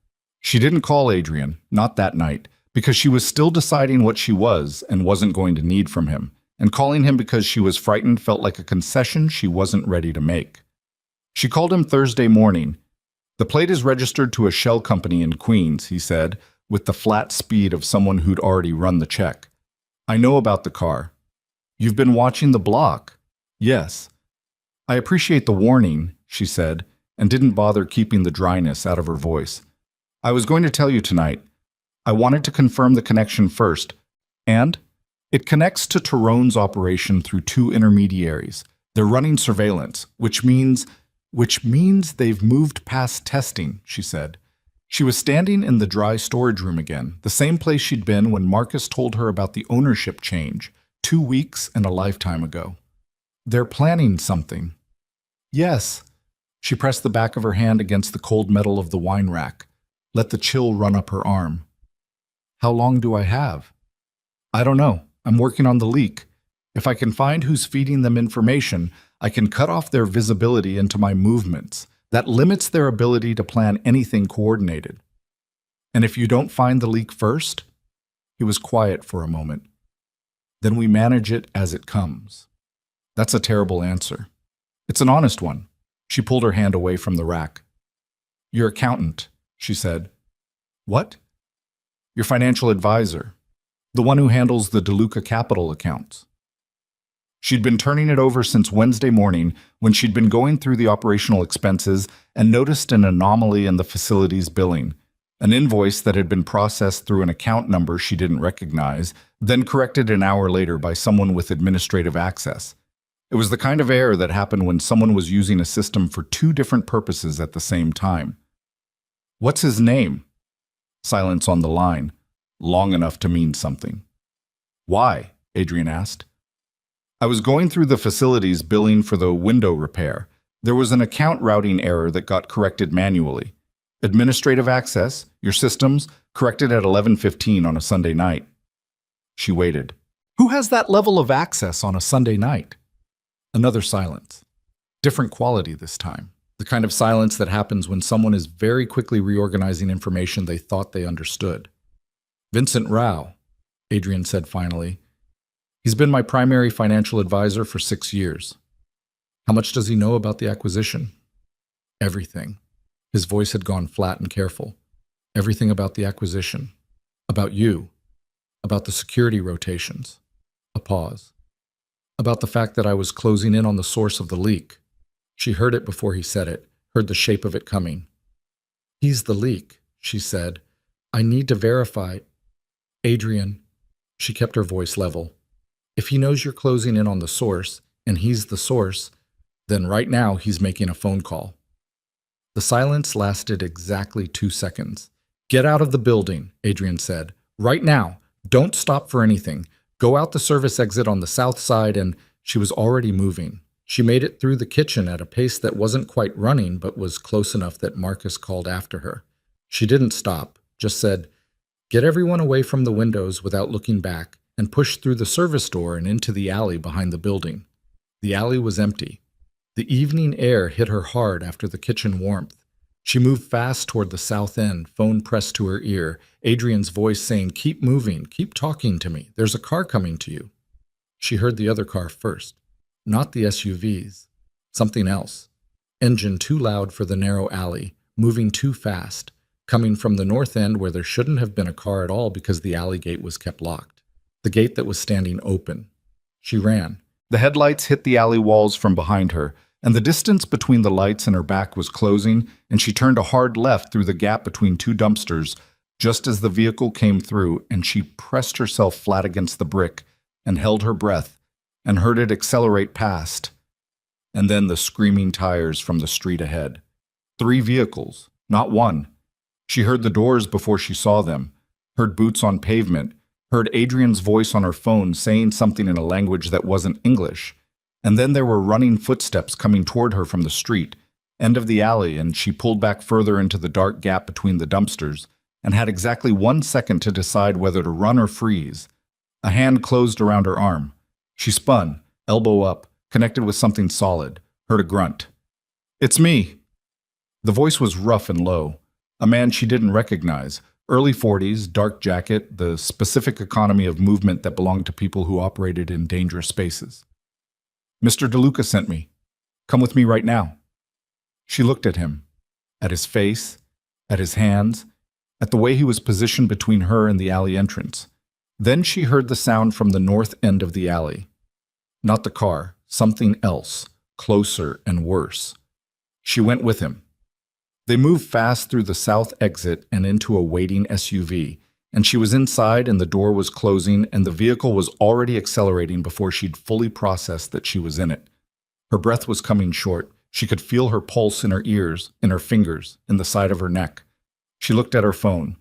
She didn't call Adrian, not that night, because she was still deciding what she was and wasn't going to need from him, and calling him because she was frightened felt like a concession she wasn't ready to make. She called him Thursday morning. The plate is registered to a shell company in Queens, he said, with the flat speed of someone who'd already run the check. I know about the car. You've been watching the block. Yes. I appreciate the warning, she said, and didn't bother keeping the dryness out of her voice. I was going to tell you tonight. I wanted to confirm the connection first. And? It connects to Tyrone's operation through 2 intermediaries. They're running surveillance, which means they've moved past testing, she said. She was standing in the dry storage room again, the same place she'd been when Marcus told her about the ownership change, 2 weeks and a lifetime ago. They're planning something. Yes. She pressed the back of her hand against the cold metal of the wine rack, let the chill run up her arm. How long do I have? I don't know. I'm working on the leak. If I can find who's feeding them information, I can cut off their visibility into my movements. That limits their ability to plan anything coordinated. And if you don't find the leak first? He was quiet for a moment. Then we manage it as it comes. That's a terrible answer. It's an honest one. She pulled her hand away from the rack. Your accountant, she said. What? Your financial advisor. The one who handles the DeLuca Capital accounts. She'd been turning it over since Wednesday morning when she'd been going through the operational expenses and noticed an anomaly in the facility's billing, an invoice that had been processed through an account number she didn't recognize, then corrected an hour later by someone with administrative access. It was the kind of error that happened when someone was using a system for 2 different purposes at the same time. What's his name? Silence on the line, long enough to mean something. Why? Adrian asked. I was going through the facility's billing for the window repair. There was an account routing error that got corrected manually. Administrative access, your systems, corrected at 11:15 on a Sunday night. She waited. Who has that level of access on a Sunday night? Another silence. Different quality this time. The kind of silence that happens when someone is very quickly reorganizing information they thought they understood. Vincent Rao, Adrian said finally. He's been my primary financial advisor for 6 years. How much does he know about the acquisition? Everything. His voice had gone flat and careful. Everything about the acquisition. About you. About the security rotations. A pause. About the fact that I was closing in on the source of the leak. She heard it before he said it, heard the shape of it coming. He's the leak, she said. I need to verify. Adrian. She kept her voice level. If he knows you're closing in on the source, and he's the source, then right now he's making a phone call. The silence lasted exactly 2 seconds. Get out of the building, Adrian said. Right now. Don't stop for anything. Go out the service exit on the south side, and she was already moving. She made it through the kitchen at a pace that wasn't quite running, but was close enough that Marcus called after her. She didn't stop, just said, get everyone away from the windows without looking back, and pushed through the service door and into the alley behind the building. The alley was empty. The evening air hit her hard after the kitchen warmth. She moved fast toward the south end, phone pressed to her ear, Adrian's voice saying, keep moving, keep talking to me. There's a car coming to you. She heard the other car first. Not the SUVs. Something else. Engine too loud for the narrow alley, moving too fast, coming from the north end where there shouldn't have been a car at all because the alley gate was kept locked. The gate that was standing open. She ran. The headlights hit the alley walls from behind her, and the distance between the lights and her back was closing, and she turned a hard left through the gap between 2 dumpsters just as the vehicle came through, and she pressed herself flat against the brick and held her breath and heard it accelerate past, and then the screaming tires from the street ahead. 3 vehicles, not one. She heard the doors before she saw them, heard boots on pavement, heard Adrian's voice on her phone saying something in a language that wasn't English. And then there were running footsteps coming toward her from the street, end of the alley, and she pulled back further into the dark gap between the dumpsters and had exactly 1 second to decide whether to run or freeze. A hand closed around her arm. She spun, elbow up, connected with something solid, heard a grunt. It's me. The voice was rough and low. A man she didn't recognize. Early 40s, dark jacket, the specific economy of movement that belonged to people who operated in dangerous spaces. Mr. DeLuca sent me. Come with me right now. She looked at him, at his face, at his hands, at the way he was positioned between her and the alley entrance. Then she heard the sound from the north end of the alley. Not the car, something else, closer and worse. She went with him. They moved fast through the south exit and into a waiting SUV, and she was inside and the door was closing and the vehicle was already accelerating before she'd fully processed that she was in it. Her breath was coming short. She could feel her pulse in her ears, in her fingers, in the side of her neck. She looked at her phone.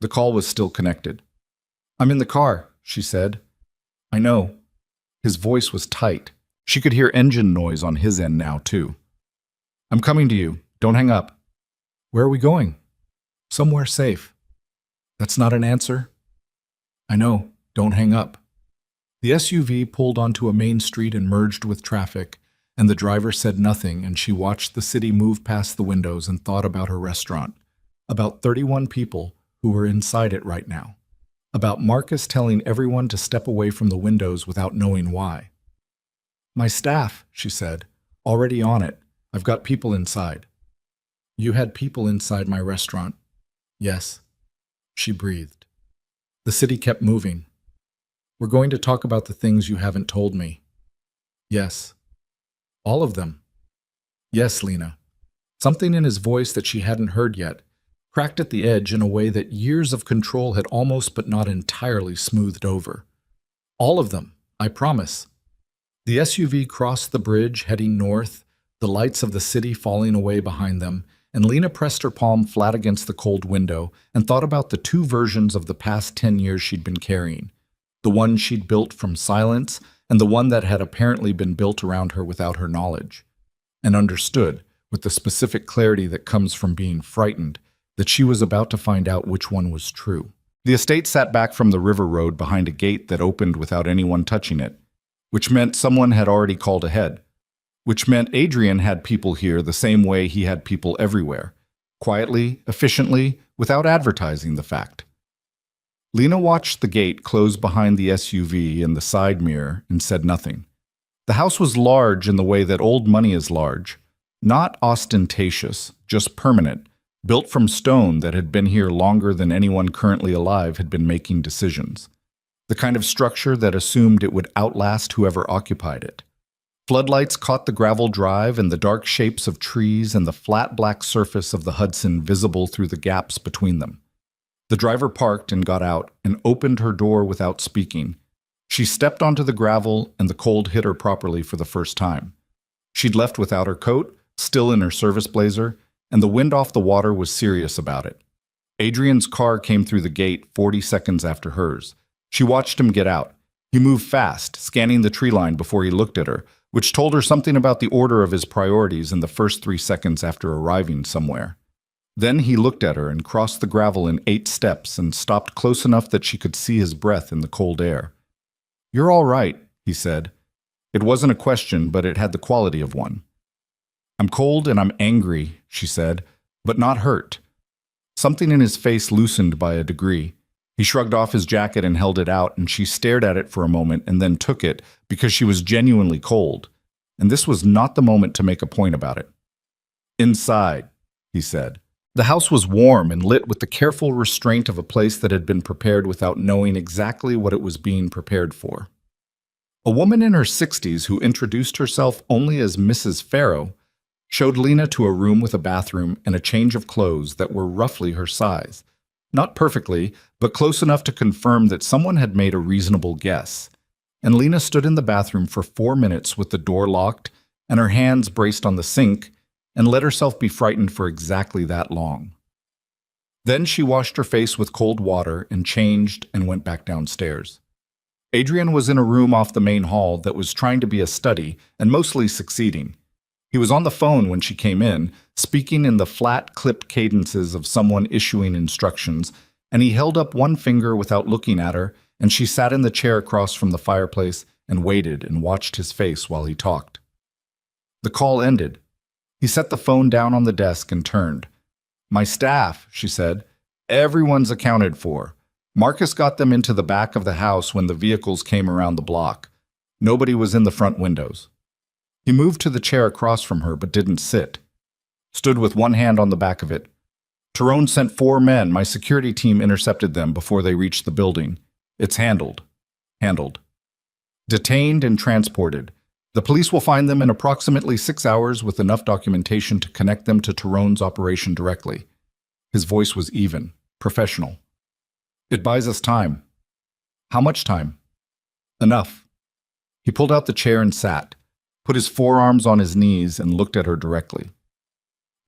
The call was still connected. I'm in the car, she said. I know. His voice was tight. She could hear engine noise on his end now, too. I'm coming to you. Don't hang up. Where are we going? Somewhere safe. That's not an answer? I know. Don't hang up. The SUV pulled onto a main street and merged with traffic, and the driver said nothing, and she watched the city move past the windows and thought about her restaurant, about 31 people who were inside it right now, about Marcus telling everyone to step away from the windows without knowing why. My staff, she said, already on it. I've got people inside. You had people inside my restaurant. Yes. She breathed. The city kept moving. We're going to talk about the things you haven't told me. Yes. All of them. Yes, Lena. Something in his voice that she hadn't heard yet, cracked at the edge in a way that years of control had almost but not entirely smoothed over. All of them, I promise. The SUV crossed the bridge, heading north, the lights of the city falling away behind them, and Lena pressed her palm flat against the cold window and thought about the 2 versions of the past 10 years she'd been carrying, the one she'd built from silence and the one that had apparently been built around her without her knowledge, and understood, with the specific clarity that comes from being frightened, that she was about to find out which one was true. The estate sat back from the river road behind a gate that opened without anyone touching it, which meant someone had already called ahead. Which meant Adrian had people here the same way he had people everywhere, quietly, efficiently, without advertising the fact. Lena watched the gate close behind the SUV in the side mirror and said nothing. The house was large in the way that old money is large, not ostentatious, just permanent, built from stone that had been here longer than anyone currently alive had been making decisions. The kind of structure that assumed it would outlast whoever occupied it. Floodlights caught the gravel drive and the dark shapes of trees and the flat black surface of the Hudson visible through the gaps between them. The driver parked and got out and opened her door without speaking. She stepped onto the gravel and the cold hit her properly for the first time. She'd left without her coat, still in her service blazer, and the wind off the water was serious about it. Adrian's car came through the gate 40 seconds after hers. She watched him get out. He moved fast, scanning the tree line before he looked at her, which told her something about the order of his priorities in the first 3 seconds after arriving somewhere. Then he looked at her and crossed the gravel in 8 steps and stopped close enough that she could see his breath in the cold air. "You're all right," he said. It wasn't a question, but it had the quality of one. "I'm cold and I'm angry," she said, "but not hurt." Something in his face loosened by a degree. He shrugged off his jacket and held it out, and she stared at it for a moment and then took it because she was genuinely cold. And this was not the moment to make a point about it. "Inside," he said. The house was warm and lit with the careful restraint of a place that had been prepared without knowing exactly what it was being prepared for. A woman in her 60s who introduced herself only as Mrs. Farrow showed Lena to a room with a bathroom and a change of clothes that were roughly her size. Not perfectly, but close enough to confirm that someone had made a reasonable guess. And Lena stood in the bathroom for 4 minutes with the door locked and her hands braced on the sink and let herself be frightened for exactly that long. Then she washed her face with cold water and changed and went back downstairs. Adrian was in a room off the main hall that was trying to be a study and mostly succeeding. He was on the phone when she came in, speaking in the flat, clipped cadences of someone issuing instructions, and he held up one finger without looking at her, and she sat in the chair across from the fireplace and waited and watched his face while he talked. The call ended. He set the phone down on the desk and turned. "My staff," she said. "Everyone's accounted for. Marcus got them into the back of the house when the vehicles came around the block. Nobody was in the front windows." He moved to the chair across from her but didn't sit. Stood with one hand on the back of it. "Tyrone sent 4 men. My security team intercepted them before they reached the building. It's handled. Handled. Detained and transported. The police will find them in approximately 6 hours with enough documentation to connect them to Tyrone's operation directly." His voice was even, professional. "It buys us time." "How much time?" "Enough." He pulled out the chair and sat, put his forearms on his knees and looked at her directly.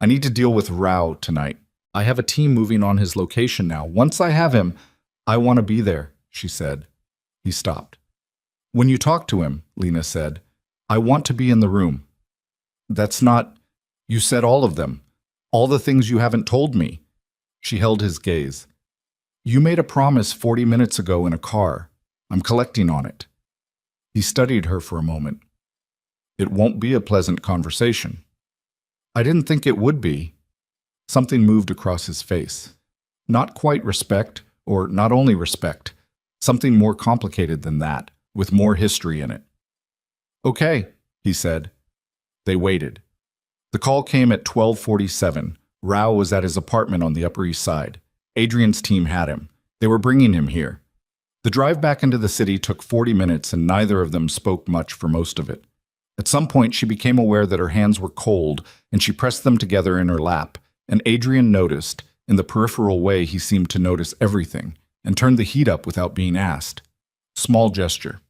"I need to deal with Rao tonight. I have a team moving on his location now. Once I have him, I want to be there," she said. He stopped. "When you talk to him," Lena said, "I want to be in the room." "That's not—" "You said all of them. All the things you haven't told me." She held his gaze. "You made a promise 40 minutes ago in a car. I'm collecting on it." He studied her for a moment. "It won't be a pleasant conversation." "I didn't think it would be." Something moved across his face. Not quite respect, or not only respect. Something more complicated than that, with more history in it. "Okay," he said. They waited. The call came at 12:47. Rao was at his apartment on the Upper East Side. Adrian's team had him. They were bringing him here. The drive back into the city took 40 minutes, and neither of them spoke much for most of it. At some point, she became aware that her hands were cold, and she pressed them together in her lap, and Adrian noticed, in the peripheral way he seemed to notice everything, and turned the heat up without being asked. Small gesture.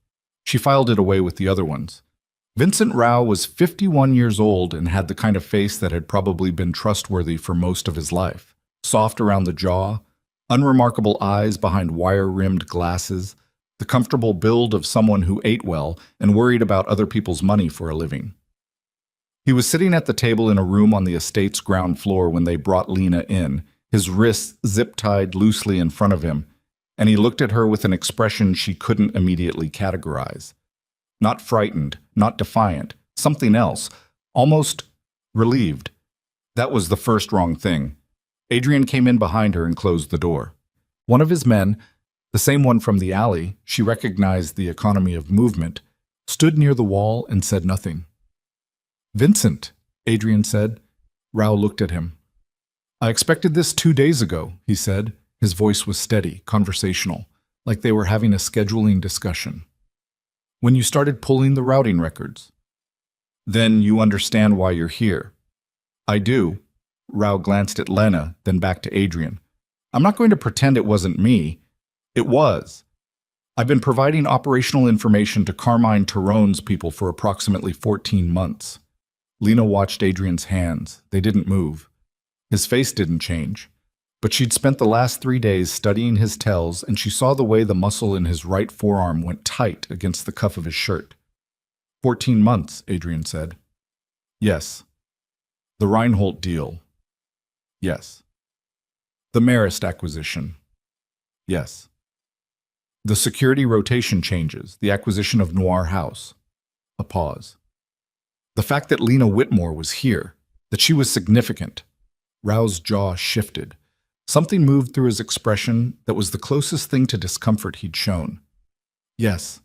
She filed it away with the other ones. Vincent Rao was 51 years old and had the kind of face that had probably been trustworthy for most of his life. Soft around the jaw, unremarkable eyes behind wire-rimmed glasses, the comfortable build of someone who ate well and worried about other people's money for a living. He was sitting at the table in a room on the estate's ground floor when they brought Lena in, his wrists zip-tied loosely in front of him, and he looked at her with an expression she couldn't immediately categorize. Not frightened, not defiant, something else, almost relieved. That was the first wrong thing. Adrian came in behind her and closed the door. One of his men, the same one from the alley, she recognized the economy of movement, stood near the wall and said nothing. "Vincent," Adrian said. Rao looked at him. "I expected this 2 days ago," he said. His voice was steady, conversational, like they were having a scheduling discussion. "When you started pulling the routing records." "Then you understand why you're here." "I do." Rao glanced at Lena, then back to Adrian. I'm not going to pretend it wasn't me. It was. I've been providing operational information to Carmine Tyrone's people for approximately 14 months. Lena watched Adrian's hands. They didn't move. His face didn't change. But she'd spent the last 3 days studying his tells, and she saw the way the muscle in his right forearm went tight against the cuff of his shirt. 14 months, Adrian said. Yes. The Reinhold deal. Yes. The Marist acquisition. Yes. The security rotation changes, the acquisition of Noir House. A pause. The fact that Lena Whitmore was here, that she was significant. Rao's jaw shifted. Something moved through his expression that was the closest thing to discomfort he'd shown. Yes.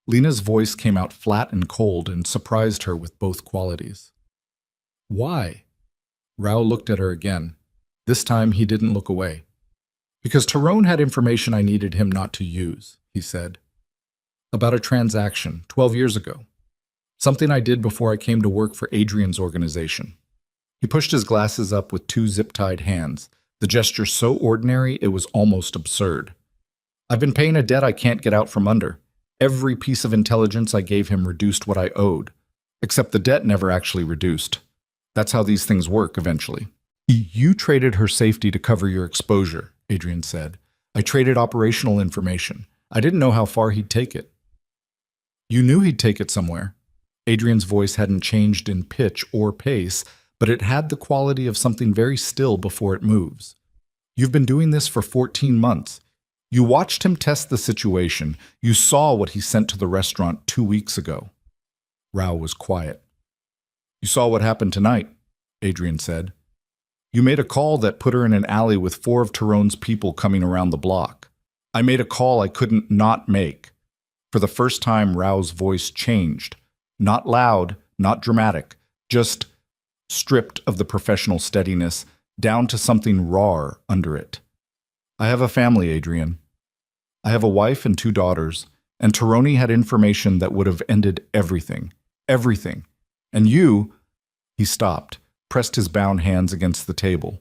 Lena's voice came out flat and cold and surprised her with both qualities. Why? Rao looked at her again. This time he didn't look away. Because Tyrone had information I needed him not to use, he said. About a transaction 12 years ago. Something I did before I came to work for Adrian's organization. He pushed his glasses up with 2 zip-tied hands, the gesture so ordinary it was almost absurd. I've been paying a debt I can't get out from under. Every piece of intelligence I gave him reduced what I owed, except the debt never actually reduced. That's how these things work eventually. You traded her safety to cover your exposure, Adrian said. I traded operational information. I didn't know how far he'd take it. You knew he'd take it somewhere. Adrian's voice hadn't changed in pitch or pace, but it had the quality of something very still before it moves. You've been doing this for 14 months. You watched him test the situation. You saw what he sent to the restaurant 2 weeks ago. Rao was quiet. You saw what happened tonight, Adrian said. You made a call that put her in an alley with 4 of Tyrone's people coming around the block. I made a call I couldn't not make. For the first time, Rao's voice changed. Not loud, not dramatic, just stripped of the professional steadiness, down to something raw under it. I have a family, Adrian. I have a wife and 2 daughters, and Tyrone had information that would have ended everything. Everything. And you, he stopped, pressed his bound hands against the table.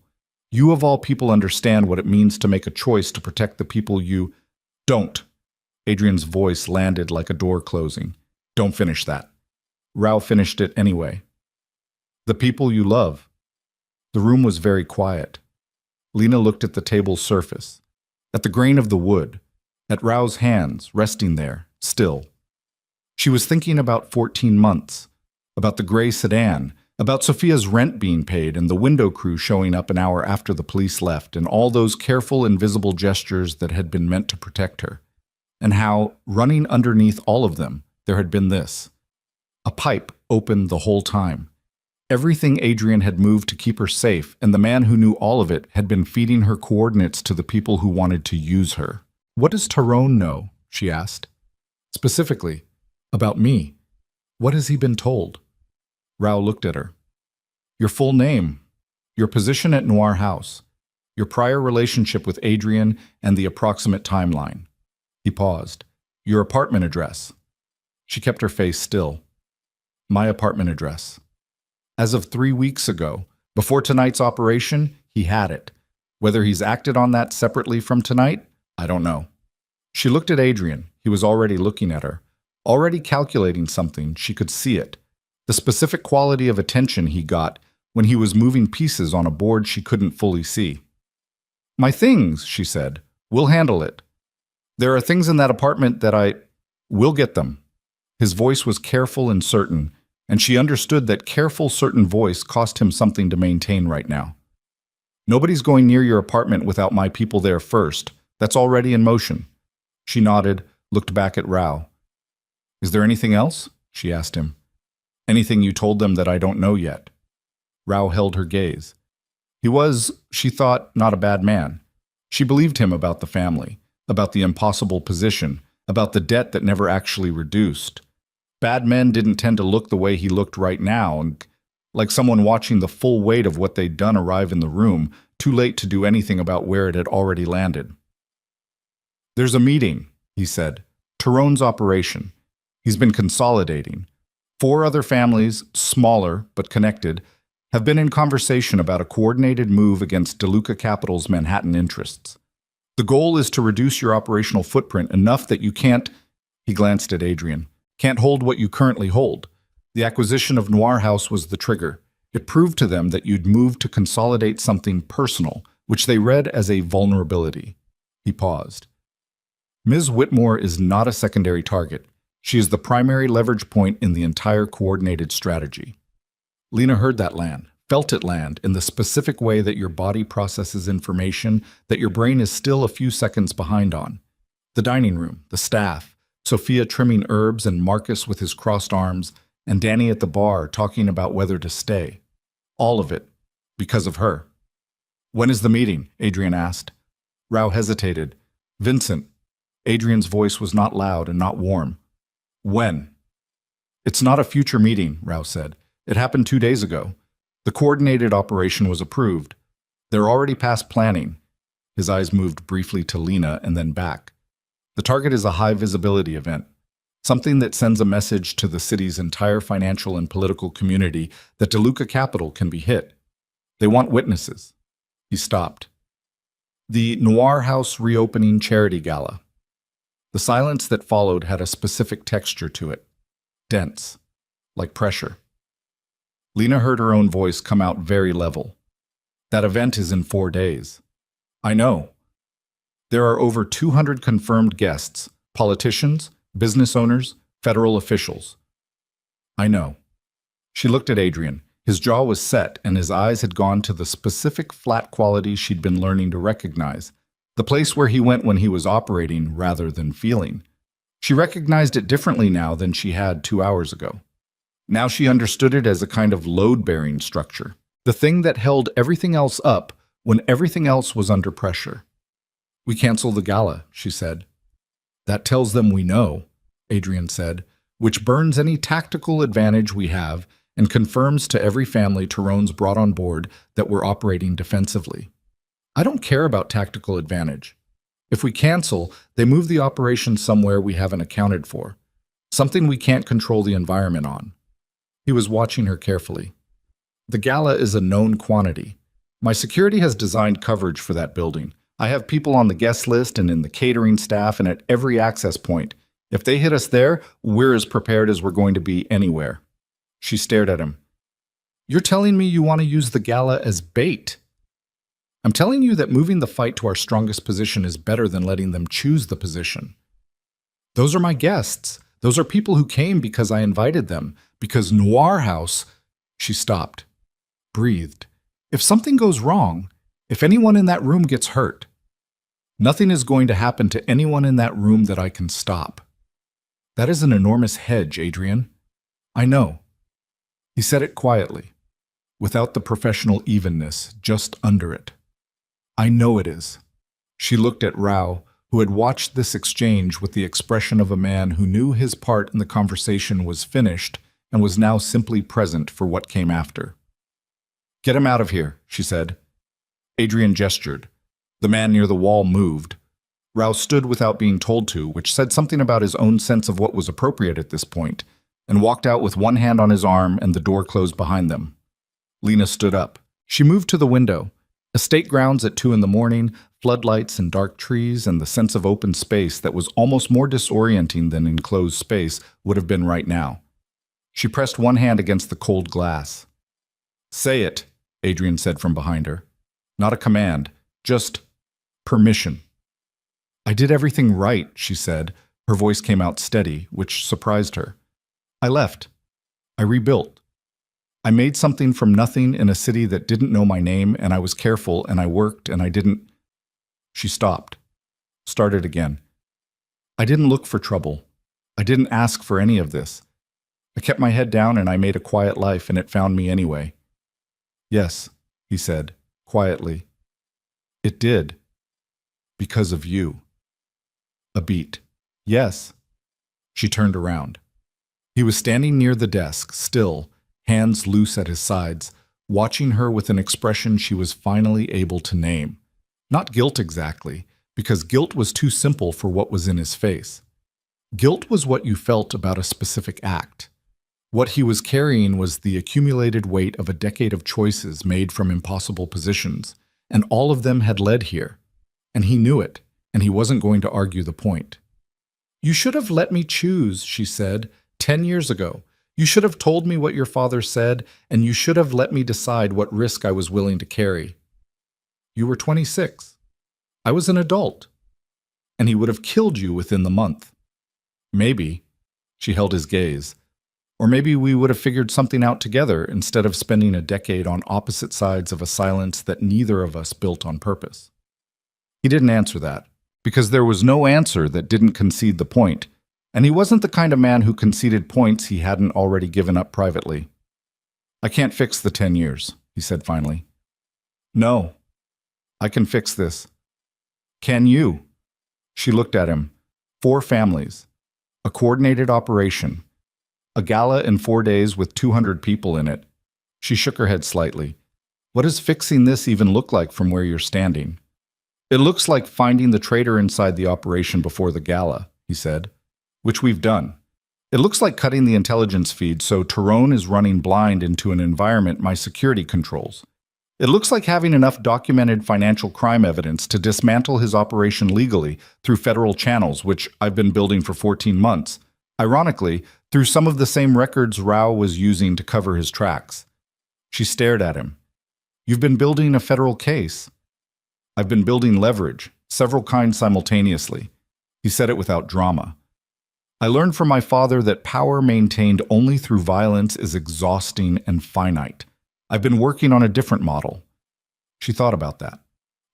You of all people understand what it means to make a choice to protect the people you don't. Adrian's voice landed like a door closing. Don't finish that. Rao finished it anyway. The people you love. The room was very quiet. Lena looked at the table's surface, at the grain of the wood, at Rao's hands resting there, still. She was thinking about 14 months, about the gray sedan, about Sophia's rent being paid and the window crew showing up an hour after the police left and all those careful, invisible gestures that had been meant to protect her, and how, running underneath all of them, there had been this. A pipe open the whole time. Everything Adrian had moved to keep her safe, and the man who knew all of it had been feeding her coordinates to the people who wanted to use her. What does Tyrone know? She asked. Specifically, about me. What has he been told? Rao looked at her. Your full name, your position at Noir House, your prior relationship with Adrian, and the approximate timeline. He paused. Your apartment address. She kept her face still. My apartment address. As of 3 weeks ago, before tonight's operation, he had it. Whether he's acted on that separately from tonight, I don't know. She looked at Adrian. He was already looking at her. Already calculating something, she could see it. The specific quality of attention he got when he was moving pieces on a board she couldn't fully see. My things, she said. We'll handle it. There are things in that apartment that we'll get them. His voice was careful and certain, and she understood that careful, certain voice cost him something to maintain right now. Nobody's going near your apartment without my people there first. That's already in motion. She nodded, looked back at Rao. Is there anything else? She asked him. Anything you told them that I don't know yet? Rao held her gaze. He was, she thought, not a bad man. She believed him about the family, about the impossible position, about the debt that never actually reduced. Bad men didn't tend to look the way he looked right now, and like someone watching the full weight of what they'd done arrive in the room, too late to do anything about where it had already landed. There's a meeting, he said. Tyrone's operation. He's been consolidating. 4 other families, smaller but connected, have been in conversation about a coordinated move against DeLuca Capital's Manhattan interests. The goal is to reduce your operational footprint enough that you can't, he glanced at Adrian, can't hold what you currently hold. The acquisition of Noir House was the trigger. It proved to them that you'd moved to consolidate something personal, which they read as a vulnerability. He paused. Ms. Whitmore is not a secondary target. She is the primary leverage point in the entire coordinated strategy. Lena heard that land, felt it land in the specific way that your body processes information that your brain is still a few seconds behind on. The dining room, the staff, Sophia trimming herbs and Marcus with his crossed arms, and Danny at the bar talking about whether to stay. All of it, because of her. When is the meeting? Adrian asked. Rao hesitated. Vincent. Adrian's voice was not loud and not warm. When? It's not a future meeting, Rao said. It happened 2 days ago. The coordinated operation was approved. They're already past planning. His eyes moved briefly to Lena and then back. The target is a high-visibility event. Something that sends a message to the city's entire financial and political community that DeLuca Capital can be hit. They want witnesses. He stopped. The Noir House reopening charity gala. The silence that followed had a specific texture to it. Dense. Like pressure. Lena heard her own voice come out very level. That event is in 4 days. I know. There are over 200 confirmed guests, politicians, business owners, federal officials. I know. She looked at Adrian. His jaw was set and his eyes had gone to the specific flat quality she'd been learning to recognize, the place where he went when he was operating rather than feeling. She recognized it differently now than she had 2 hours ago. Now she understood it as a kind of load-bearing structure, the thing that held everything else up when everything else was under pressure. We cancel the gala, she said. That tells them we know, Adrian said, which burns any tactical advantage we have and confirms to every family Tyrone's brought on board that we're operating defensively. I don't care about tactical advantage. If we cancel, they move the operation somewhere we haven't accounted for, something we can't control the environment on. He was watching her carefully. The gala is a known quantity. My security has designed coverage for that building. I have people on the guest list and in the catering staff and at every access point. If they hit us there, we're as prepared as we're going to be anywhere. She stared at him. You're telling me you want to use the gala as bait? I'm telling you that moving the fight to our strongest position is better than letting them choose the position. Those are my guests. Those are people who came because I invited them, because Noir House... She stopped, breathed. If something goes wrong, if anyone in that room gets hurt, nothing is going to happen to anyone in that room that I can stop. That is an enormous hedge, Adrian. I know. He said it quietly, without the professional evenness, just under it. I know it is. She looked at Rao, who had watched this exchange with the expression of a man who knew his part in the conversation was finished and was now simply present for what came after. Get him out of here, she said. Adrian gestured. The man near the wall moved. Rao stood without being told to, which said something about his own sense of what was appropriate at this point, and walked out with one hand on his arm and the door closed behind them. Lena stood up. She moved to the window. Estate grounds at 2 a.m, floodlights and dark trees, and the sense of open space that was almost more disorienting than enclosed space would have been right now. She pressed one hand against the cold glass. Say it, Adrian said from behind her. Not a command, just permission. I did everything right, she said. Her voice came out steady, which surprised her. I left. I rebuilt. I made something from nothing in a city that didn't know my name, and I was careful, and I worked, and I didn't... She stopped. Started again. I didn't look for trouble. I didn't ask for any of this. I kept my head down and I made a quiet life, and it found me anyway. Yes, he said, quietly. It did. Because of you. A beat. Yes. She turned around. He was standing near the desk, still, hands loose at his sides, watching her with an expression she was finally able to name. Not guilt exactly, because guilt was too simple for what was in his face. Guilt was what you felt about a specific act. What he was carrying was the accumulated weight of a decade of choices made from impossible positions, and all of them had led here. And he knew it, and he wasn't going to argue the point. "You should have let me choose," she said, 10 years ago. "You should have told me what your father said, and you should have let me decide what risk I was willing to carry. You were 26. I was an adult. And he would have killed you within the month. Maybe," she held his gaze, "or maybe we would have figured something out together instead of spending a decade on opposite sides of a silence that neither of us built on purpose." He didn't answer that, because there was no answer that didn't concede the point, and he wasn't the kind of man who conceded points he hadn't already given up privately. "I can't fix the 10 years, he said finally. "No, I can fix this." "Can you?" She looked at him. 4 families, a coordinated operation, a gala in 4 days with 200 people in it. She shook her head slightly. "What does fixing this even look like from where you're standing?" "It looks like finding the traitor inside the operation before the gala," he said, "which we've done. It looks like cutting the intelligence feed so Tyrone is running blind into an environment my security controls. It looks like having enough documented financial crime evidence to dismantle his operation legally through federal channels, which I've been building for 14 months. Ironically, through some of the same records Rao was using to cover his tracks." She stared at him. "You've been building a federal case." "I've been building leverage, several kinds simultaneously." He said it without drama. "I learned from my father that power maintained only through violence is exhausting and finite. I've been working on a different model." She thought about that,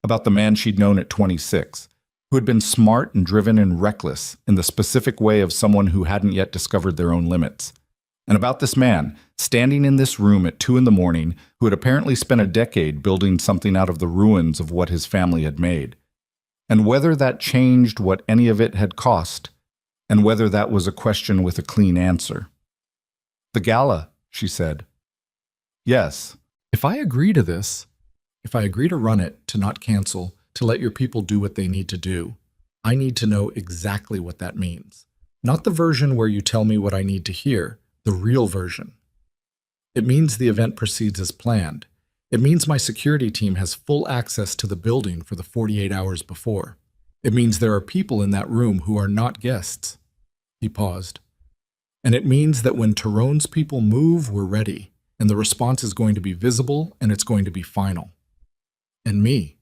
about the man she'd known at 26, who had been smart and driven and reckless in the specific way of someone who hadn't yet discovered their own limits. And about this man, standing in this room at 2 a.m, who had apparently spent a decade building something out of the ruins of what his family had made. And whether that changed what any of it had cost, and whether that was a question with a clean answer. "The gala," she said. "Yes. If I agree to this, if I agree to run it, to not cancel, to let your people do what they need to do, I need to know exactly what that means. Not the version where you tell me what I need to hear, the real version. It means the event proceeds as planned. It means my security team has full access to the building for the 48 hours before. It means there are people in that room who are not guests." He paused. "And it means that when Tyrone's people move, we're ready. And the response is going to be visible, and it's going to be final. And me.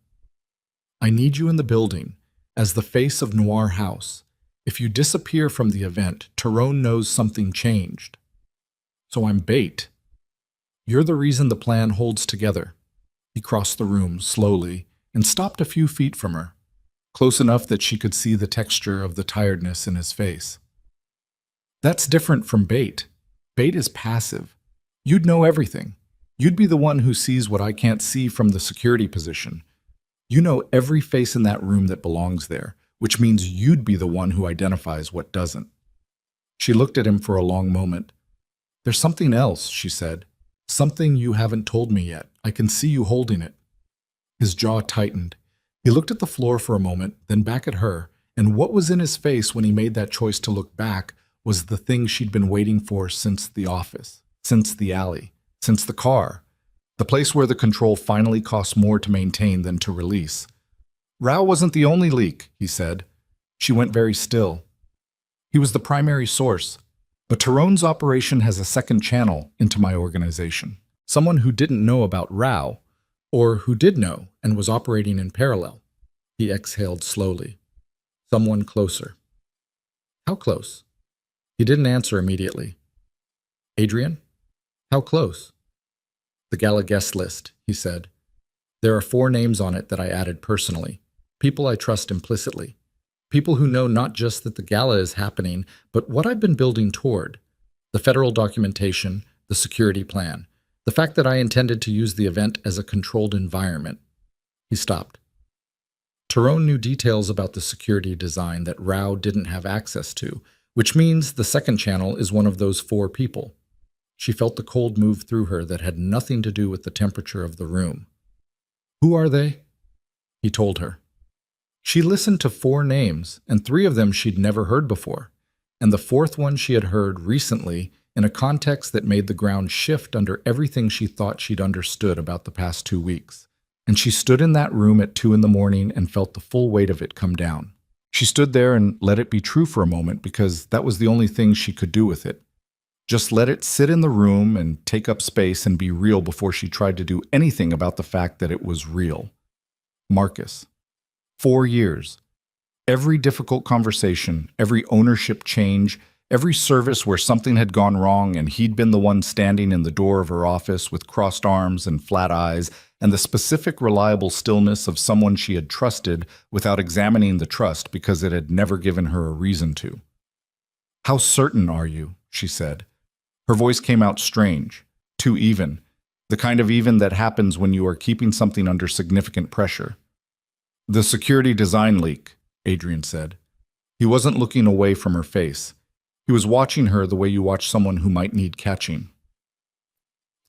I need you in the building, as the face of Noir House. If you disappear from the event, Tyrone knows something changed. So I'm bait. You're the reason the plan holds together." He crossed the room slowly and stopped a few feet from her, close enough that she could see the texture of the tiredness in his face. "That's different from bait. Bait is passive. You'd know everything. You'd be the one who sees what I can't see from the security position. You know every face in that room that belongs there, which means you'd be the one who identifies what doesn't." She looked at him for a long moment. "There's something else," she said. "Something you haven't told me yet. I can see you holding it." His jaw tightened. He looked at the floor for a moment, then back at her, and what was in his face when he made that choice to look back was the thing she'd been waiting for since the office. Since the alley, since the car, the place where the control finally costs more to maintain than to release. "Rao wasn't the only leak," he said. She went very still. "He was the primary source. But Tyrone's operation has a second channel into my organization. Someone who didn't know about Rao, or who did know and was operating in parallel." He exhaled slowly. "Someone closer." "How close?" He didn't answer immediately. "Adrian? How close?" "The gala guest list," he said. "There are 4 names on it that I added personally. People I trust implicitly. People who know not just that the gala is happening, but what I've been building toward. The federal documentation, the security plan, the fact that I intended to use the event as a controlled environment." He stopped. Tyrone knew details about the security design that Rao didn't have access to, which means the second channel is one of those 4 people. She felt the cold move through her that had nothing to do with the temperature of the room. "Who are they?" He told her. She listened to 4 names, and 3 of them she'd never heard before, and the 4th one she had heard recently in a context that made the ground shift under everything she thought she'd understood about the past 2 weeks. And she stood in that room at 2 in the morning and felt the full weight of it come down. She stood there and let it be true for a moment because that was the only thing she could do with it. Just let it sit in the room and take up space and be real before she tried to do anything about the fact that it was real. Marcus. 4 years. Every difficult conversation, every ownership change, every service where something had gone wrong and he'd been the one standing in the door of her office with crossed arms and flat eyes, and the specific reliable stillness of someone she had trusted without examining the trust because it had never given her a reason to. "How certain are you?" she said. Her voice came out strange, too even, the kind of even that happens when you are keeping something under significant pressure. "The security design leak," Adrian said. He wasn't looking away from her face. He was watching her the way you watch someone who might need catching.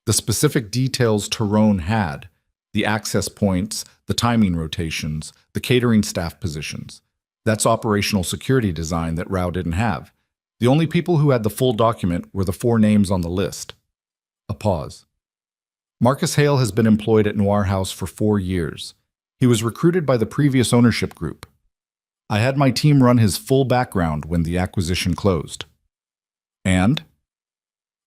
The specific details Tyrone had, the access points, the timing rotations, the catering staff positions. That's operational security design that Rao didn't have. The only people who had the full document were the 4 names on the list. A pause. Marcus Hale has been employed at Noir House for 4 years. He was recruited by the previous ownership group. I had my team run his full background when the acquisition closed. And?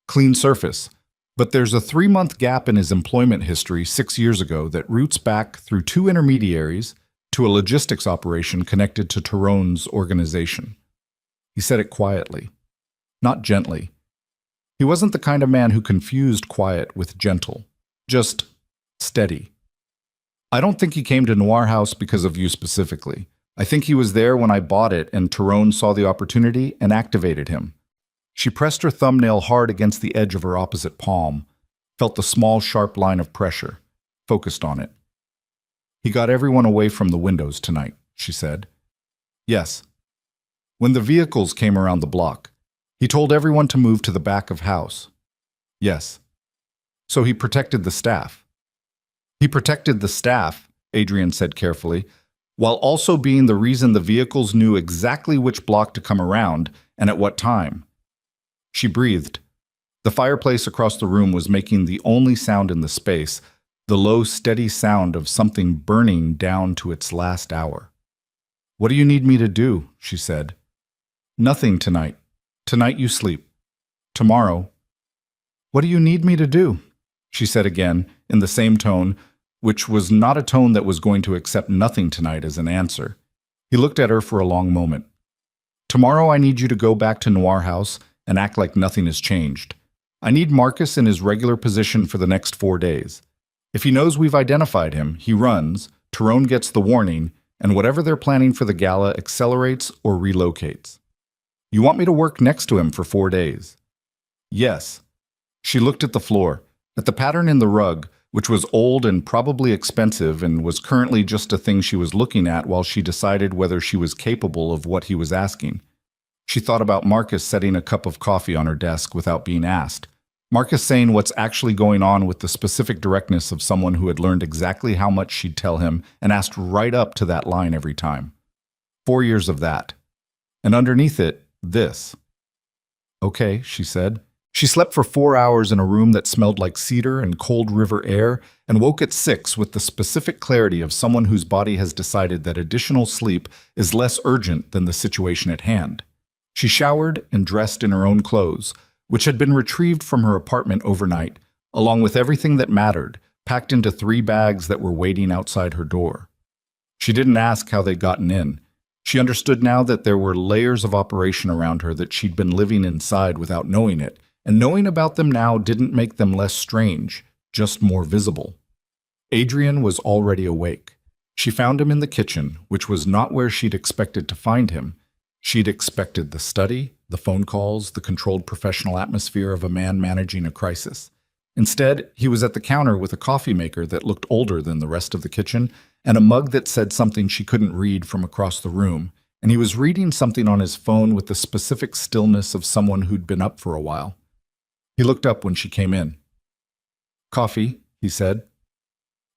Clean surface. But there's a 3-month gap in his employment history 6 years ago that roots back through 2 intermediaries to a logistics operation connected to Tyrone's organization. He said it quietly, not gently. He wasn't the kind of man who confused quiet with gentle, just steady. "I don't think he came to Noir House because of you specifically. I think he was there when I bought it and Tyrone saw the opportunity and activated him." She pressed her thumbnail hard against the edge of her opposite palm, felt the small, sharp line of pressure, focused on it. "He got everyone away from the windows tonight," she said. "Yes. When the vehicles came around the block, he told everyone to move to the back of house." "Yes. So he protected the staff." "He protected the staff," Adrian said carefully, "while also being the reason the vehicles knew exactly which block to come around and at what time." She breathed. The fireplace across the room was making the only sound in the space, the low, steady sound of something burning down to its last hour. "What do you need me to do?" she said. "Nothing tonight. Tonight you sleep. Tomorrow." "What do you need me to do?" she said again, in the same tone, which was not a tone that was going to accept nothing tonight as an answer. He looked at her for a long moment. "Tomorrow I need you to go back to Noir House and act like nothing has changed. I need Marcus in his regular position for the next 4 days. If he knows we've identified him, he runs, Tyrone gets the warning, and whatever they're planning for the gala accelerates or relocates. You want me to work next to him for 4 days?" "Yes." She looked at the floor, at the pattern in the rug, which was old and probably expensive and was currently just a thing she was looking at while she decided whether she was capable of what he was asking. She thought about Marcus setting a cup of coffee on her desk without being asked. Marcus saying what's actually going on with the specific directness of someone who had learned exactly how much she'd tell him and asked right up to that line every time. 4 years of that. And underneath it, this. "Okay," she said. She slept for 4 hours in a room that smelled like cedar and cold river air and woke at 6 with the specific clarity of someone whose body has decided that additional sleep is less urgent than the situation at hand. She showered and dressed in her own clothes, which had been retrieved from her apartment overnight, along with everything that mattered, packed into 3 bags that were waiting outside her door. She didn't ask how they'd gotten in. She understood now that there were layers of operation around her that she'd been living inside without knowing it, and knowing about them now didn't make them less strange, just more visible. Adrian was already awake. She found him in the kitchen, which was not where she'd expected to find him. She'd expected the study, the phone calls, the controlled professional atmosphere of a man managing a crisis. Instead, he was at the counter with a coffee maker that looked older than the rest of the kitchen and a mug that said something she couldn't read from across the room, and he was reading something on his phone with the specific stillness of someone who'd been up for a while. He looked up when she came in. "Coffee," he said.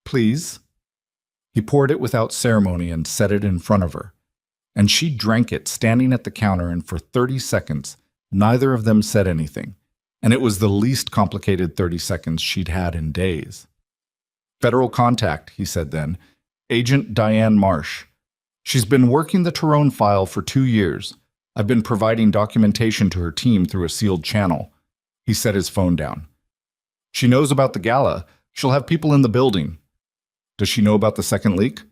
"Please." He poured it without ceremony and set it in front of her. And she drank it standing at the counter, and for 30 seconds, neither of them said anything. and it was the least complicated 30 seconds she'd had in days. "Federal contact," he said then. "Agent Diane Marsh. She's been working the Tyrone file for 2 years. I've been providing documentation to her team through a sealed channel." He set his phone down. "She knows about the gala. She'll have people in the building." "Does she know about the second leak?"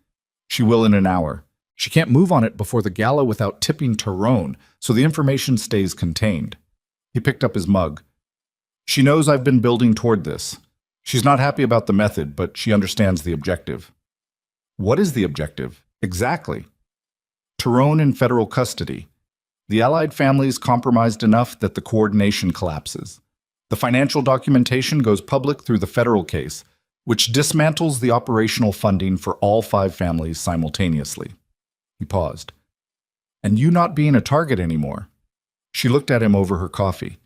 "She will in an hour. She can't move on it before the gala without tipping Tyrone, so the information stays contained." He picked up his mug. "She knows I've been building toward this. She's not happy about the method, but she understands the objective." "What is the objective? Exactly?" "Tyrone in federal custody. The Allied family is compromised enough that the coordination collapses. The financial documentation goes public through the federal case, which dismantles the operational funding for all 5 families simultaneously." He paused. "And you not being a target anymore?" She looked at him over her coffee.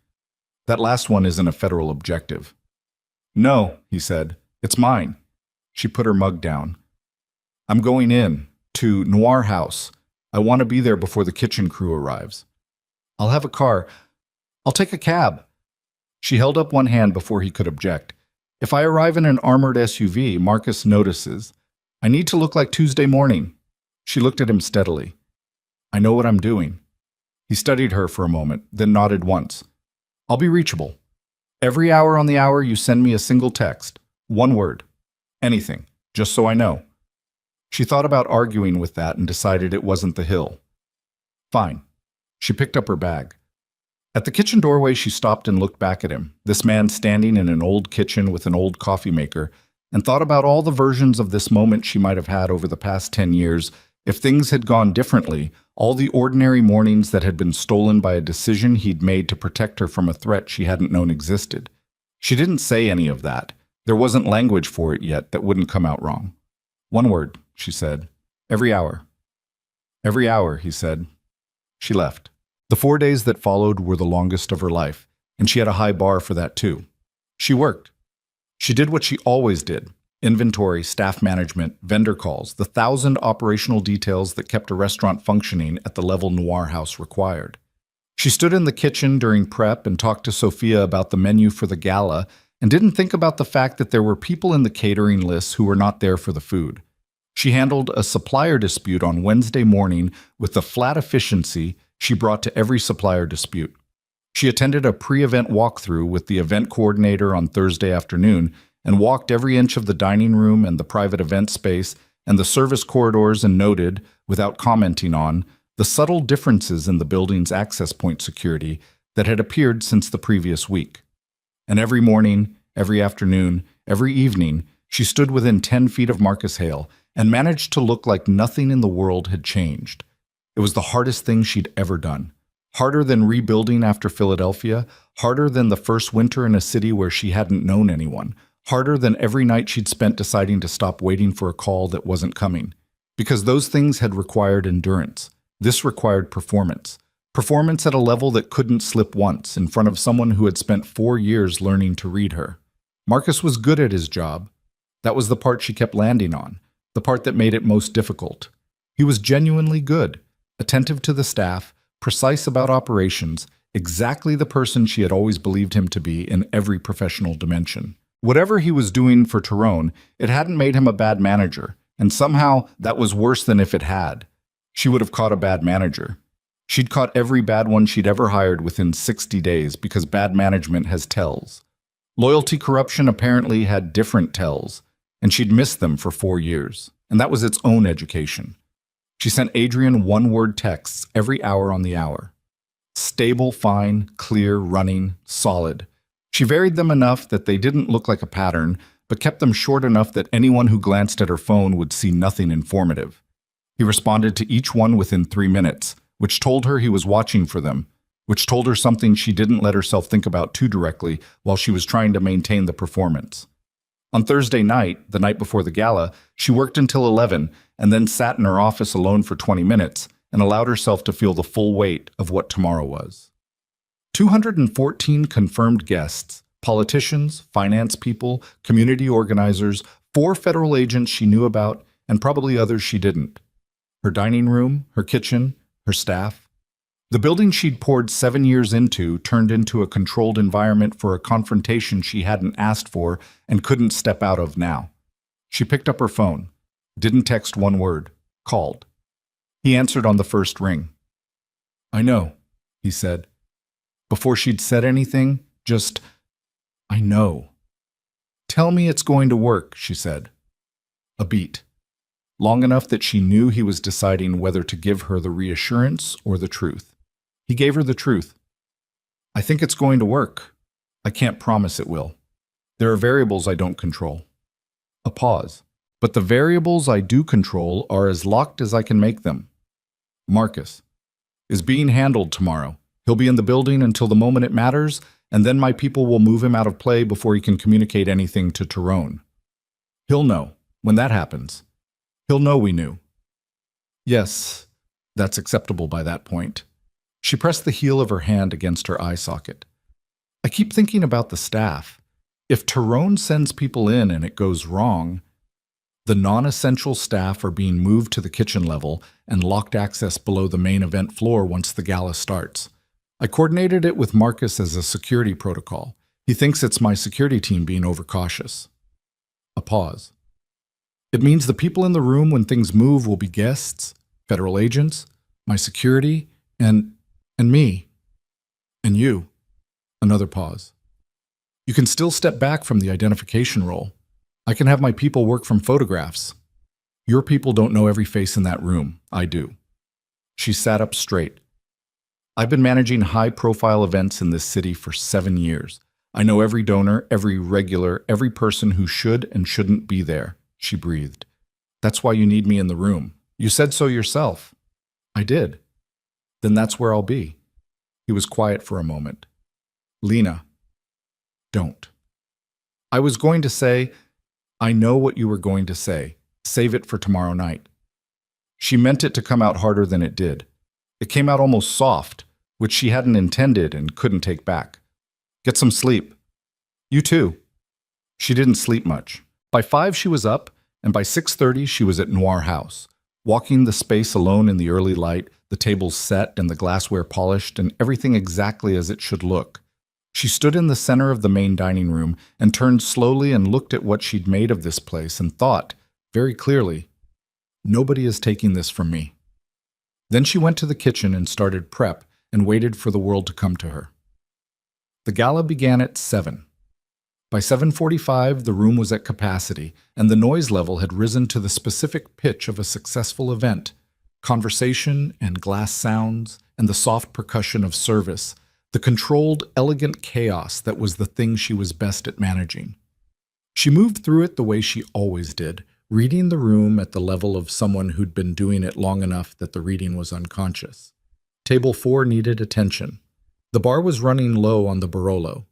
"That last one isn't a federal objective." "No," he said. "It's mine." She put her mug down. "I'm going in, to Noir House. I want to be there before the kitchen crew arrives." "I'll have a car. I'll take a cab." She held up one hand before he could object. "If I arrive in an armored SUV, Marcus notices. I need to look like Tuesday morning." She looked at him steadily. "I know what I'm doing." He studied her for a moment, then nodded once. "I'll be reachable. Every hour on the hour you send me a single text. 1 word. Anything. Just so I know." She thought about arguing with that and decided it wasn't the hill. "Fine." She picked up her bag. At the kitchen doorway, she stopped and looked back at him, this man standing in an old kitchen with an old coffee maker, and thought about all the versions of this moment she might have had over the past 10 years if things had gone differently, all the ordinary mornings that had been stolen by a decision he'd made to protect her from a threat she hadn't known existed. She didn't say any of that. There wasn't language for it yet that wouldn't come out wrong. 1 word, she said. "Every hour." "Every hour," he said. She left. The 4 days that followed were the longest of her life, and she had a high bar for that too. She worked. She did what she always did: inventory, staff management, vendor calls, the 1,000 operational details that kept a restaurant functioning at the level Noir House required. She stood in the kitchen during prep and talked to Sophia about the menu for the gala and didn't think about the fact that there were people in the catering lists who were not there for the food. She handled a supplier dispute on Wednesday morning with the flat efficiency she brought to every supplier dispute. She attended a pre-event walkthrough with the event coordinator on Thursday afternoon and walked every inch of the dining room and the private event space and the service corridors and noted, without commenting on, the subtle differences in the building's access point security that had appeared since the previous week. And every morning, every afternoon, every evening, she stood within 10 feet of Marcus Hale and managed to look like nothing in the world had changed. It was the hardest thing she'd ever done. Harder than rebuilding after Philadelphia, harder than the first winter in a city where she hadn't known anyone, harder than every night she'd spent deciding to stop waiting for a call that wasn't coming. Because those things had required endurance. This required performance. Performance at a level that couldn't slip once in front of someone who had spent 4 years learning to read her. Marcus was good at his job. That was the part she kept landing on, the part that made it most difficult. He was genuinely good, attentive to the staff, precise about operations, exactly the person she had always believed him to be in every professional dimension. Whatever he was doing for Tyrone, it hadn't made him a bad manager, and somehow that was worse than if it had. She would have caught a bad manager. She'd caught every bad one she'd ever hired within 60 days because bad management has tells. Loyalty corruption apparently had different tells, and she'd missed them for 4 years, and that was its own education. She sent Adrian 1-word texts every hour on the hour. Stable, fine, clear, running, solid. She varied them enough that they didn't look like a pattern, but kept them short enough that anyone who glanced at her phone would see nothing informative. He responded to each one within 3 minutes, which told her he was watching for them, which told her something she didn't let herself think about too directly while she was trying to maintain the performance. On Thursday night, the night before the gala, she worked until 11 and then sat in her office alone for 20 minutes and allowed herself to feel the full weight of what tomorrow was. 214 confirmed guests, politicians, finance people, community organizers, 4 federal agents she knew about, and probably others she didn't. Her dining room, her kitchen, her staff. The building she'd poured 7 years into turned into a controlled environment for a confrontation she hadn't asked for and couldn't step out of now. She picked up her phone, didn't text one word, called. He answered on the first ring. "I know," he said. Before she'd said anything, just, "I know." "Tell me it's going to work," she said. A beat. Long enough that she knew he was deciding whether to give her the reassurance or the truth. He gave her the truth. "I think it's going to work. I can't promise it will. There are variables I don't control." A pause. "But the variables I do control are as locked as I can make them. Marcus is being handled tomorrow. He'll be in the building until the moment it matters, and then my people will move him out of play before he can communicate anything to Tyrone. He'll know. When that happens, he'll know we knew." Yes, that's acceptable by that point. She pressed the heel of her hand against her eye socket. "I keep thinking about the staff. If Tyrone sends people in and it goes wrong, the non-essential staff are being moved to the kitchen level and locked access below the main event floor once the gala starts. I coordinated it with Marcus as a security protocol. He thinks it's my security team being overcautious." A pause. "It means the people in the room when things move will be guests, federal agents, my security, and me. And you." Another pause. "You can still step back from the identification role. I can have my people work from photographs. Your people don't know every face in that room. I do." She sat up straight. "I've been managing high-profile events in this city for 7 years. I know every donor, every regular, every person who should and shouldn't be there," she breathed. "That's why you need me in the room. You said so yourself." "I did." "Then that's where I'll be." He was quiet for a moment. "Lena, don't." "I was going to say, I know what you were going to say. Save it for tomorrow night." She meant it to come out harder than it did. It came out almost soft, which she hadn't intended and couldn't take back. "Get some sleep." "You too." She didn't sleep much. By 5 she was up, and by 6:30 she was at Noir House, walking the space alone in the early light, the tables set and the glassware polished and everything exactly as it should look. She stood in the center of the main dining room and turned slowly and looked at what she'd made of this place and thought, very clearly, "Nobody is taking this from me." Then she went to the kitchen and started prep and waited for the world to come to her. The gala began at 7. By 7:45, the room was at capacity, and the noise level had risen to the specific pitch of a successful event. Conversation and glass sounds and the soft percussion of service, the controlled, elegant chaos that was the thing she was best at managing. She moved through it the way she always did, reading the room at the level of someone who'd been doing it long enough that the reading was unconscious. Table 4 needed attention. The bar was running low on the Barolo.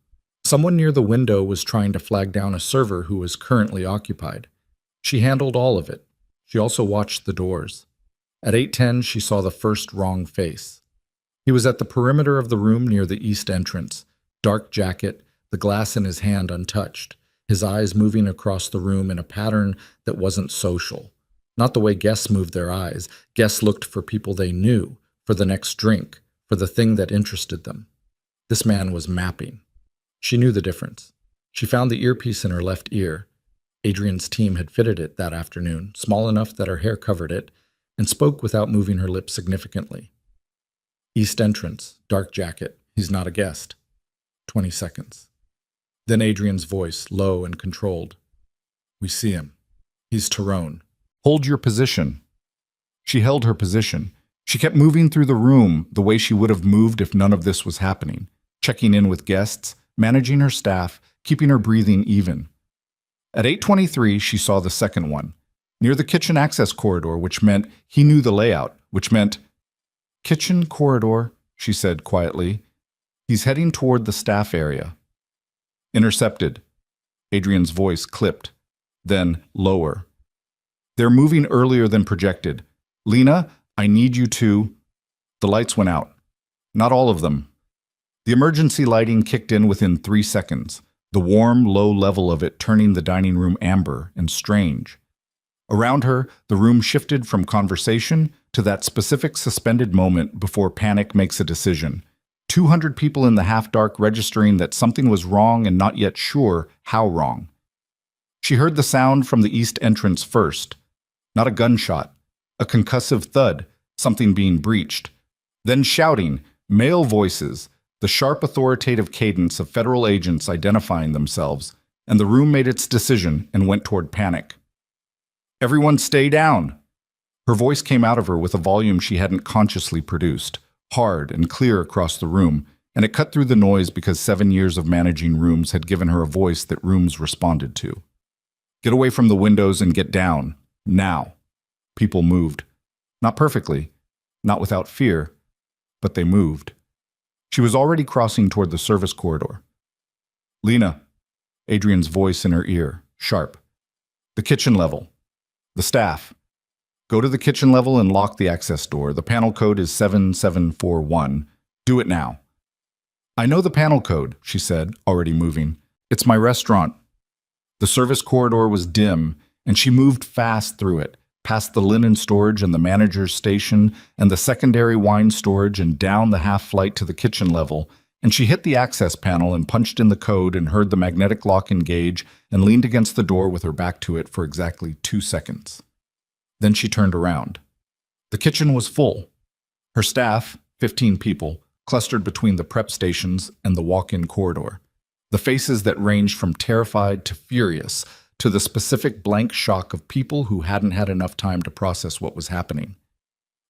Someone near the window was trying to flag down a server who was currently occupied. She handled all of it. She also watched the doors. At 8:10, she saw the first wrong face. He was at the perimeter of the room near the east entrance, dark jacket, the glass in his hand untouched, his eyes moving across the room in a pattern that wasn't social. Not the way guests moved their eyes. Guests looked for people they knew, for the next drink, for the thing that interested them. This man was mapping. She knew the difference. She found the earpiece in her left ear. Adrian's team had fitted it that afternoon, small enough that her hair covered it, and spoke without moving her lips significantly. East entrance, dark jacket, he's not a guest. 20 seconds. Then Adrian's voice, low and controlled. "We see him. He's Tyrone. Hold your position." She held her position. She kept moving through the room the way she would have moved if none of this was happening, checking in with guests, managing her staff, keeping her breathing even. At 8:23, she saw the second one, near the kitchen access corridor, which meant he knew the layout, which meant, "Kitchen corridor," she said quietly. "He's heading toward the staff area." Intercepted. Adrian's voice clipped, then lower. "They're moving earlier than projected. Lena, I need you to..." The lights went out. Not all of them. The emergency lighting kicked in within 3 seconds, the warm, low level of it turning the dining room amber and strange. Around her, the room shifted from conversation to that specific suspended moment before panic makes a decision. 200 people in the half-dark registering that something was wrong and not yet sure how wrong. She heard the sound from the east entrance first. Not a gunshot, a concussive thud, something being breached. Then shouting, male voices, the sharp authoritative cadence of federal agents identifying themselves, and the room made its decision and went toward panic. "Everyone stay down!" Her voice came out of her with a volume she hadn't consciously produced, hard and clear across the room, and it cut through the noise because 7 years of managing rooms had given her a voice that rooms responded to. "Get away from the windows and get down. Now." People moved. Not perfectly, not without fear, but they moved. She was already crossing toward the service corridor. "Lena," Adrian's voice in her ear, sharp. "The kitchen level. The staff. Go to the kitchen level and lock the access door. The panel code is 7741. Do it now." "I know the panel code," she said, already moving. "It's my restaurant." The service corridor was dim, and she moved fast through it, past the linen storage and the manager's station and the secondary wine storage and down the half flight to the kitchen level, and she hit the access panel and punched in the code and heard the magnetic lock engage and leaned against the door with her back to it for exactly 2 seconds. Then she turned around. The kitchen was full. Her staff, 15 people, clustered between the prep stations and the walk-in corridor. The faces that ranged from terrified to furious, to the specific blank shock of people who hadn't had enough time to process what was happening.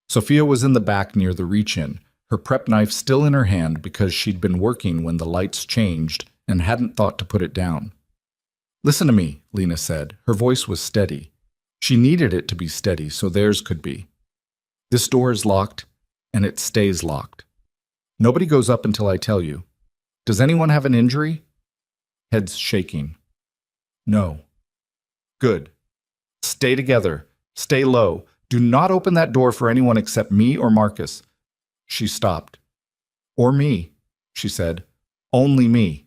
Sophia was in the back near the reach-in, her prep knife still in her hand because she'd been working when the lights changed and hadn't thought to put it down. "Listen to me," Lena said. Her voice was steady. She needed it to be steady so theirs could be. "This door is locked, and it stays locked. Nobody goes up until I tell you. Does anyone have an injury?" Heads shaking. "No." "Good. Stay together. Stay low. Do not open that door for anyone except me or Marcus." She stopped. "Or me," she said. "Only me."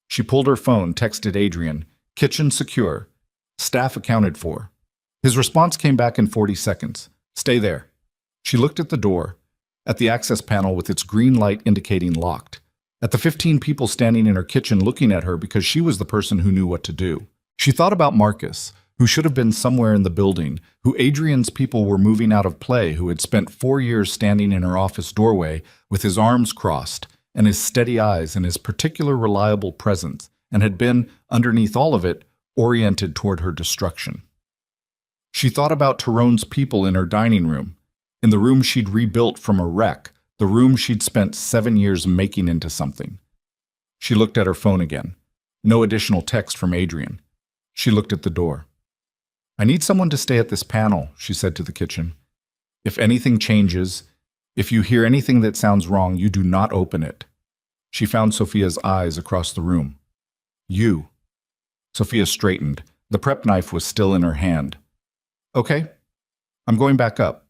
She pulled her phone, texted Adrian. "Kitchen secure. Staff accounted for." His response came back in 40 seconds. "Stay there." She looked at the door, at the access panel with its green light indicating locked, at the 15 people standing in her kitchen looking at her because she was the person who knew what to do. She thought about Marcus, who should have been somewhere in the building, who Adrian's people were moving out of play, who had spent 4 years standing in her office doorway with his arms crossed and his steady eyes and his particular reliable presence, and had been, underneath all of it, oriented toward her destruction. She thought about Tyrone's people in her dining room, in the room she'd rebuilt from a wreck, the room she'd spent 7 years making into something. She looked at her phone again. No additional text from Adrian. She looked at the door. "I need someone to stay at this panel," she said to the kitchen. "If anything changes, if you hear anything that sounds wrong, you do not open it." She found Sophia's eyes across the room. "You." Sophia straightened. The prep knife was still in her hand. "Okay. I'm going back up."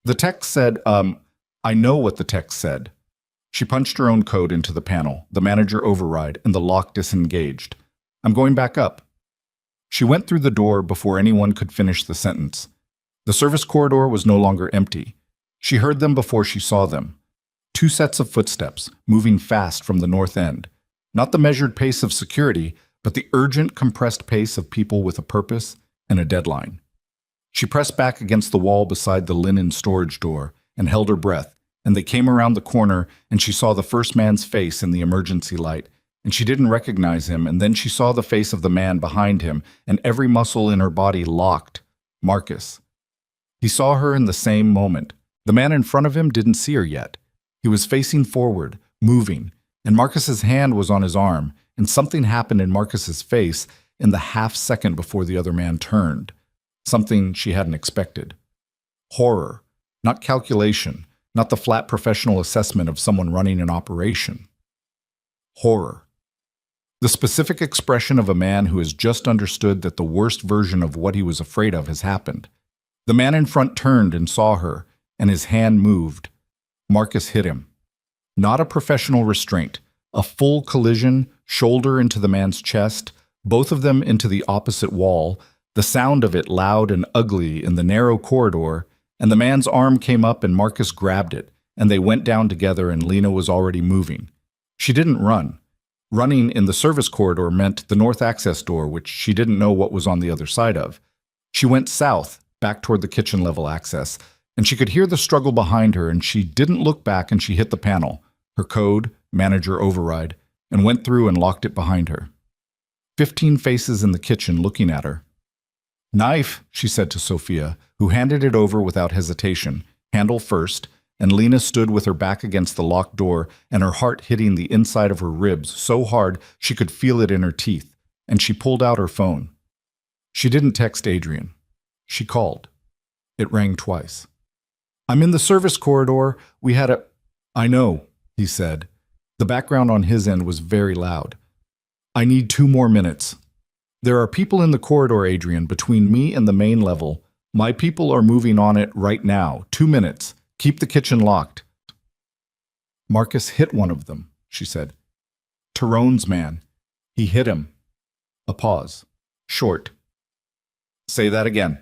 The text said, I know what the text said. She punched her own code into the panel, the manager override, and the lock disengaged. "I'm going back up." She went through the door before anyone could finish the sentence. The service corridor was no longer empty. She heard them before she saw them. 2 sets of footsteps, moving fast from the north end. Not the measured pace of security, but the urgent, compressed pace of people with a purpose and a deadline. She pressed back against the wall beside the linen storage door and held her breath, and they came around the corner, and she saw the first man's face in the emergency light, and she didn't recognize him, and then she saw the face of the man behind him, and every muscle in her body locked. Marcus. He saw her in the same moment. The man in front of him didn't see her yet. He was facing forward, moving, and Marcus's hand was on his arm, and something happened in Marcus's face in the half second before the other man turned. Something she hadn't expected. Horror, not calculation, not the flat professional assessment of someone running an operation. Horror. The specific expression of a man who has just understood that the worst version of what he was afraid of has happened. The man in front turned and saw her, and his hand moved. Marcus hit him. Not a professional restraint, a full collision, shoulder into the man's chest, both of them into the opposite wall, the sound of it loud and ugly in the narrow corridor, and the man's arm came up and Marcus grabbed it, and they went down together and Lena was already moving. She didn't run. Running in the service corridor meant the north access door, which she didn't know what was on the other side of. She went south, back toward the kitchen level access, and she could hear the struggle behind her, and she didn't look back and she hit the panel, her code, manager override, and went through and locked it behind her. 15 faces in the kitchen looking at her. "Knife," she said to Sophia, who handed it over without hesitation, handle first, and Lena stood with her back against the locked door and her heart hitting the inside of her ribs so hard she could feel it in her teeth, and she pulled out her phone. She didn't text Adrian. She called. It rang twice. "I'm in the service corridor. We had a—" "I know," he said. The background on his end was very loud. "I need 2 more minutes. There are people in the corridor, Adrian, between me and the main level. My people are moving on it right now. 2 minutes. Keep the kitchen locked." "Marcus hit one of them," she said. "Tyrone's man. He hit him." A pause. Short. "Say that again."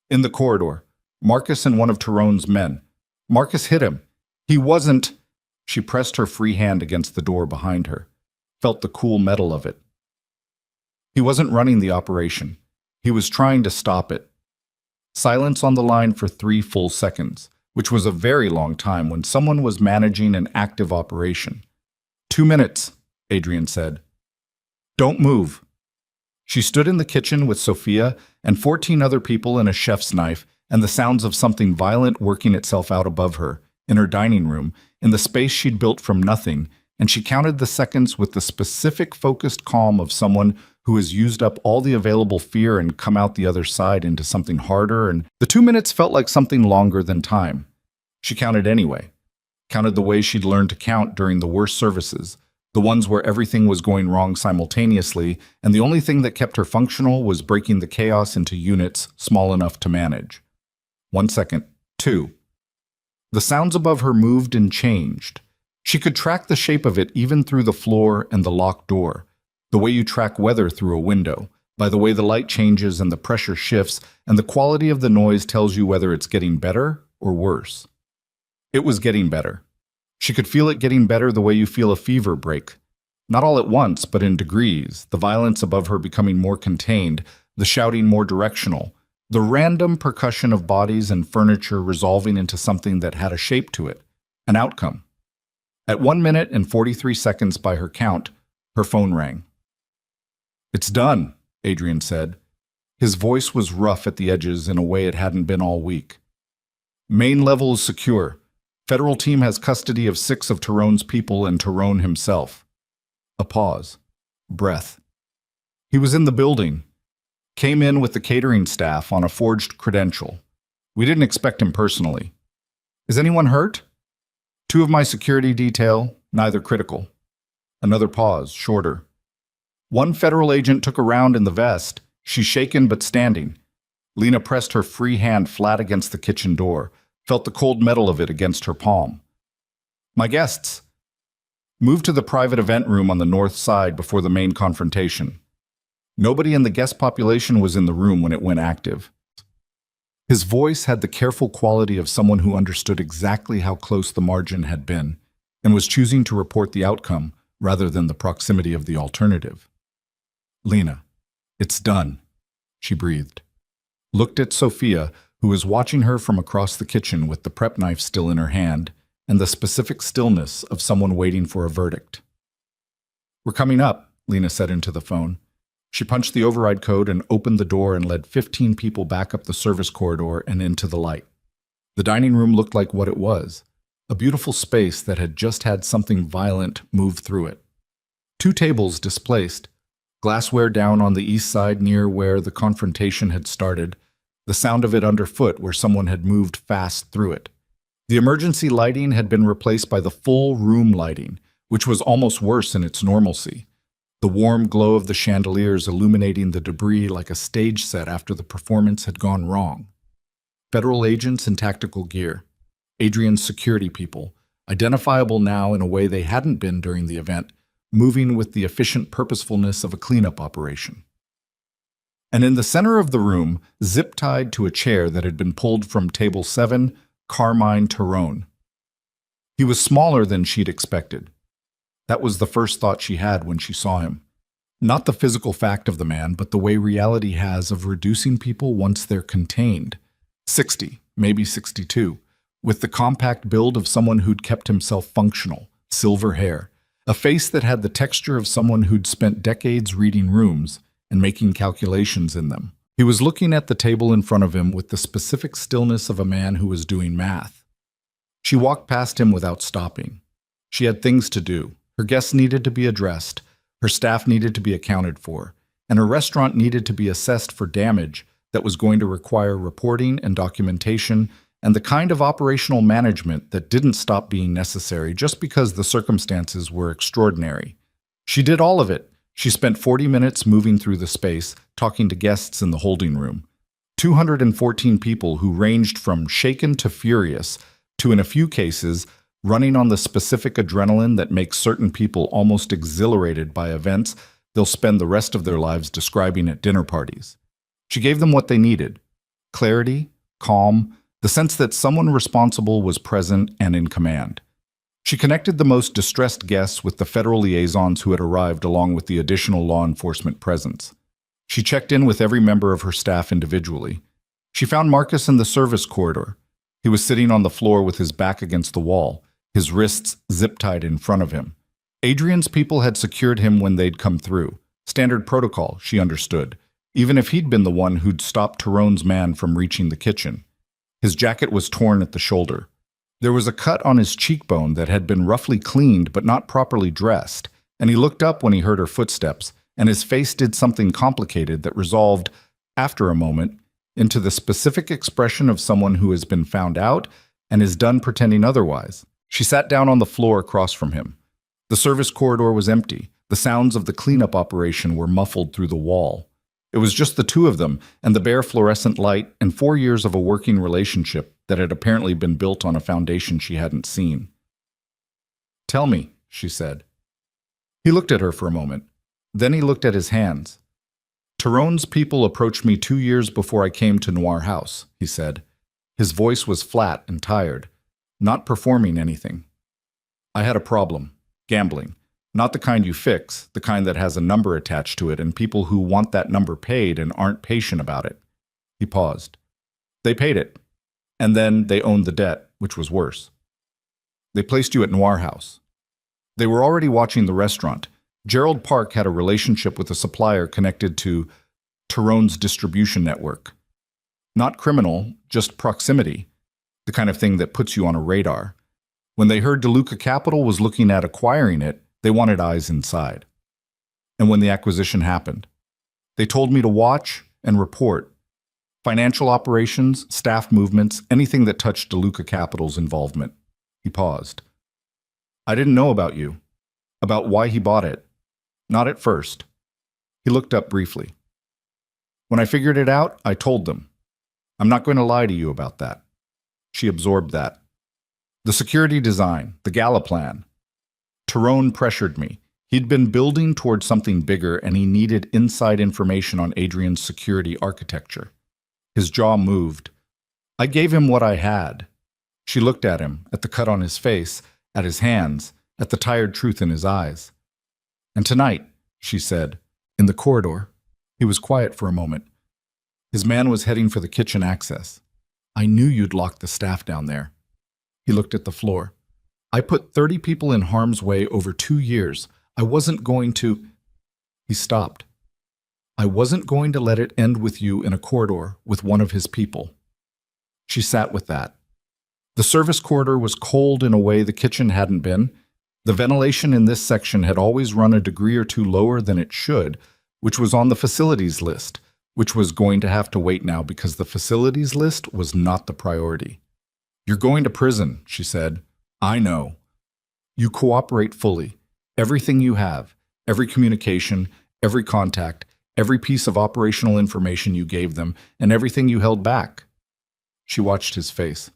"In the corridor. Marcus and one of Tyrone's men. Marcus hit him. He wasn't—" She pressed her free hand against the door behind her, felt the cool metal of it. "He wasn't running the operation. He was trying to stop it." Silence on the line for 3 full seconds, which was a very long time when someone was managing an active operation. 2 minutes, Adrian said. "Don't move." She stood in the kitchen with Sophia and 14 other people and a chef's knife and the sounds of something violent working itself out above her, in her dining room, in the space she'd built from nothing, and she counted the seconds with the specific focused calm of someone who has used up all the available fear and come out the other side into something harder, and the 2 minutes felt like something longer than time. She counted anyway. Counted the way she'd learned to count during the worst services, the ones where everything was going wrong simultaneously, and the only thing that kept her functional was breaking the chaos into units small enough to manage. 1 second. 2. The sounds above her moved and changed. She could track the shape of it even through the floor and the locked door, the way you track weather through a window, by the way the light changes and the pressure shifts, and the quality of the noise tells you whether it's getting better or worse. It was getting better. She could feel it getting better the way you feel a fever break. Not all at once, but in degrees, the violence above her becoming more contained, the shouting more directional, the random percussion of bodies and furniture resolving into something that had a shape to it, an outcome. At 1 minute and 43 seconds by her count, her phone rang. "It's done," Adrian said. His voice was rough at the edges in a way it hadn't been all week. "Main level is secure. Federal team has custody of 6 of Tyrone's people and Tyrone himself." A pause. Breath. "He was in the building. Came in with the catering staff on a forged credential. We didn't expect him personally. Is anyone hurt? 2 of my security detail, neither critical." Another pause, shorter. "1 federal agent took a round in the vest. She's shaken but standing." Lena pressed her free hand flat against the kitchen door, felt the cold metal of it against her palm. "My guests. Moved to the private event room on the north side before the main confrontation. Nobody in the guest population was in the room when it went active." His voice had the careful quality of someone who understood exactly how close the margin had been and was choosing to report the outcome rather than the proximity of the alternative. "Lena, it's done," she breathed. Looked at Sophia, who was watching her from across the kitchen with the prep knife still in her hand and the specific stillness of someone waiting for a verdict. "We're coming up," Lena said into the phone. She punched the override code and opened the door and led 15 people back up the service corridor and into the light. The dining room looked like what it was, a beautiful space that had just had something violent move through it. 2 tables displaced, glassware down on the east side near where the confrontation had started, the sound of it underfoot where someone had moved fast through it. The emergency lighting had been replaced by the full room lighting, which was almost worse in its normalcy. The warm glow of the chandeliers illuminating the debris like a stage set after the performance had gone wrong. Federal agents in tactical gear, Adrian's security people, identifiable now in a way they hadn't been during the event, moving with the efficient purposefulness of a cleanup operation. And in the center of the room, zip-tied to a chair that had been pulled from table 7, Carmine Tyrone. He was smaller than she'd expected. That was the first thought she had when she saw him. Not the physical fact of the man, but the way reality has of reducing people once they're contained. 60, maybe 62, with the compact build of someone who'd kept himself functional, silver hair, a face that had the texture of someone who'd spent decades reading rooms and making calculations in them. He was looking at the table in front of him with the specific stillness of a man who was doing math. She walked past him without stopping. She had things to do. Her guests needed to be addressed, her staff needed to be accounted for, and her restaurant needed to be assessed for damage that was going to require reporting and documentation and the kind of operational management that didn't stop being necessary just because the circumstances were extraordinary. She did all of it. She spent 40 minutes moving through the space, talking to guests in the holding room. 214 people who ranged from shaken to furious, to in a few cases, running on the specific adrenaline that makes certain people almost exhilarated by events they'll spend the rest of their lives describing at dinner parties. She gave them what they needed: clarity, calm, the sense that someone responsible was present and in command. She connected the most distressed guests with the federal liaisons who had arrived along with the additional law enforcement presence. She checked in with every member of her staff individually. She found Marcus in the service corridor. He was sitting on the floor with his back against the wall, his wrists zip-tied in front of him. Adrian's people had secured him when they'd come through. Standard protocol, she understood, even if he'd been the one who'd stopped Tyrone's man from reaching the kitchen. His jacket was torn at the shoulder. There was a cut on his cheekbone that had been roughly cleaned but not properly dressed, and he looked up when he heard her footsteps, and his face did something complicated that resolved, after a moment, into the specific expression of someone who has been found out and is done pretending otherwise. She sat down on the floor across from him. The service corridor was empty. The sounds of the cleanup operation were muffled through the wall. It was just the two of them and the bare fluorescent light and 4 years of a working relationship that had apparently been built on a foundation she hadn't seen. "Tell me," she said. He looked at her for a moment. Then he looked at his hands. "Tyrone's people approached me 2 years before I came to Noir House," he said. His voice was flat and tired, not performing anything. "I had a problem. Gambling. Not the kind you fix, the kind that has a number attached to it and people who want that number paid and aren't patient about it." He paused. "They paid it. And then they owned the debt, which was worse. They placed you at Noir House. They were already watching the restaurant. Gerald Park had a relationship with a supplier connected to Tyrone's distribution network. Not criminal, just proximity, the kind of thing that puts you on a radar. When they heard DeLuca Capital was looking at acquiring it, they wanted eyes inside. And when the acquisition happened, they told me to watch and report. Financial operations, staff movements, anything that touched DeLuca Capital's involvement." He paused. "I didn't know about you, about why he bought it. Not at first." He looked up briefly. "When I figured it out, I told them. I'm not going to lie to you about that." She absorbed that. "The security design, the gala plan. Tyrone pressured me. He'd been building towards something bigger and he needed inside information on Adrian's security architecture." His jaw moved. "I gave him what I had." She looked at him, at the cut on his face, at his hands, at the tired truth in his eyes. "And tonight," she said, "in the corridor." He was quiet for a moment. His man was heading for the kitchen access. "I knew you'd lock the staff down there." He looked at the floor. "I put 30 people in harm's way over 2 years. I wasn't going to—" He stopped. "I wasn't going to let it end with you in a corridor with one of his people." She sat with that. The service corridor was cold in a way the kitchen hadn't been. The ventilation in this section had always run a degree or two lower than it should, which was on the facilities list, which was going to have to wait now because the facilities list was not the priority. "You're going to prison," she said. "I know. You cooperate fully. Everything you have, every communication, every contact, every piece of operational information you gave them, and everything you held back." She watched his face.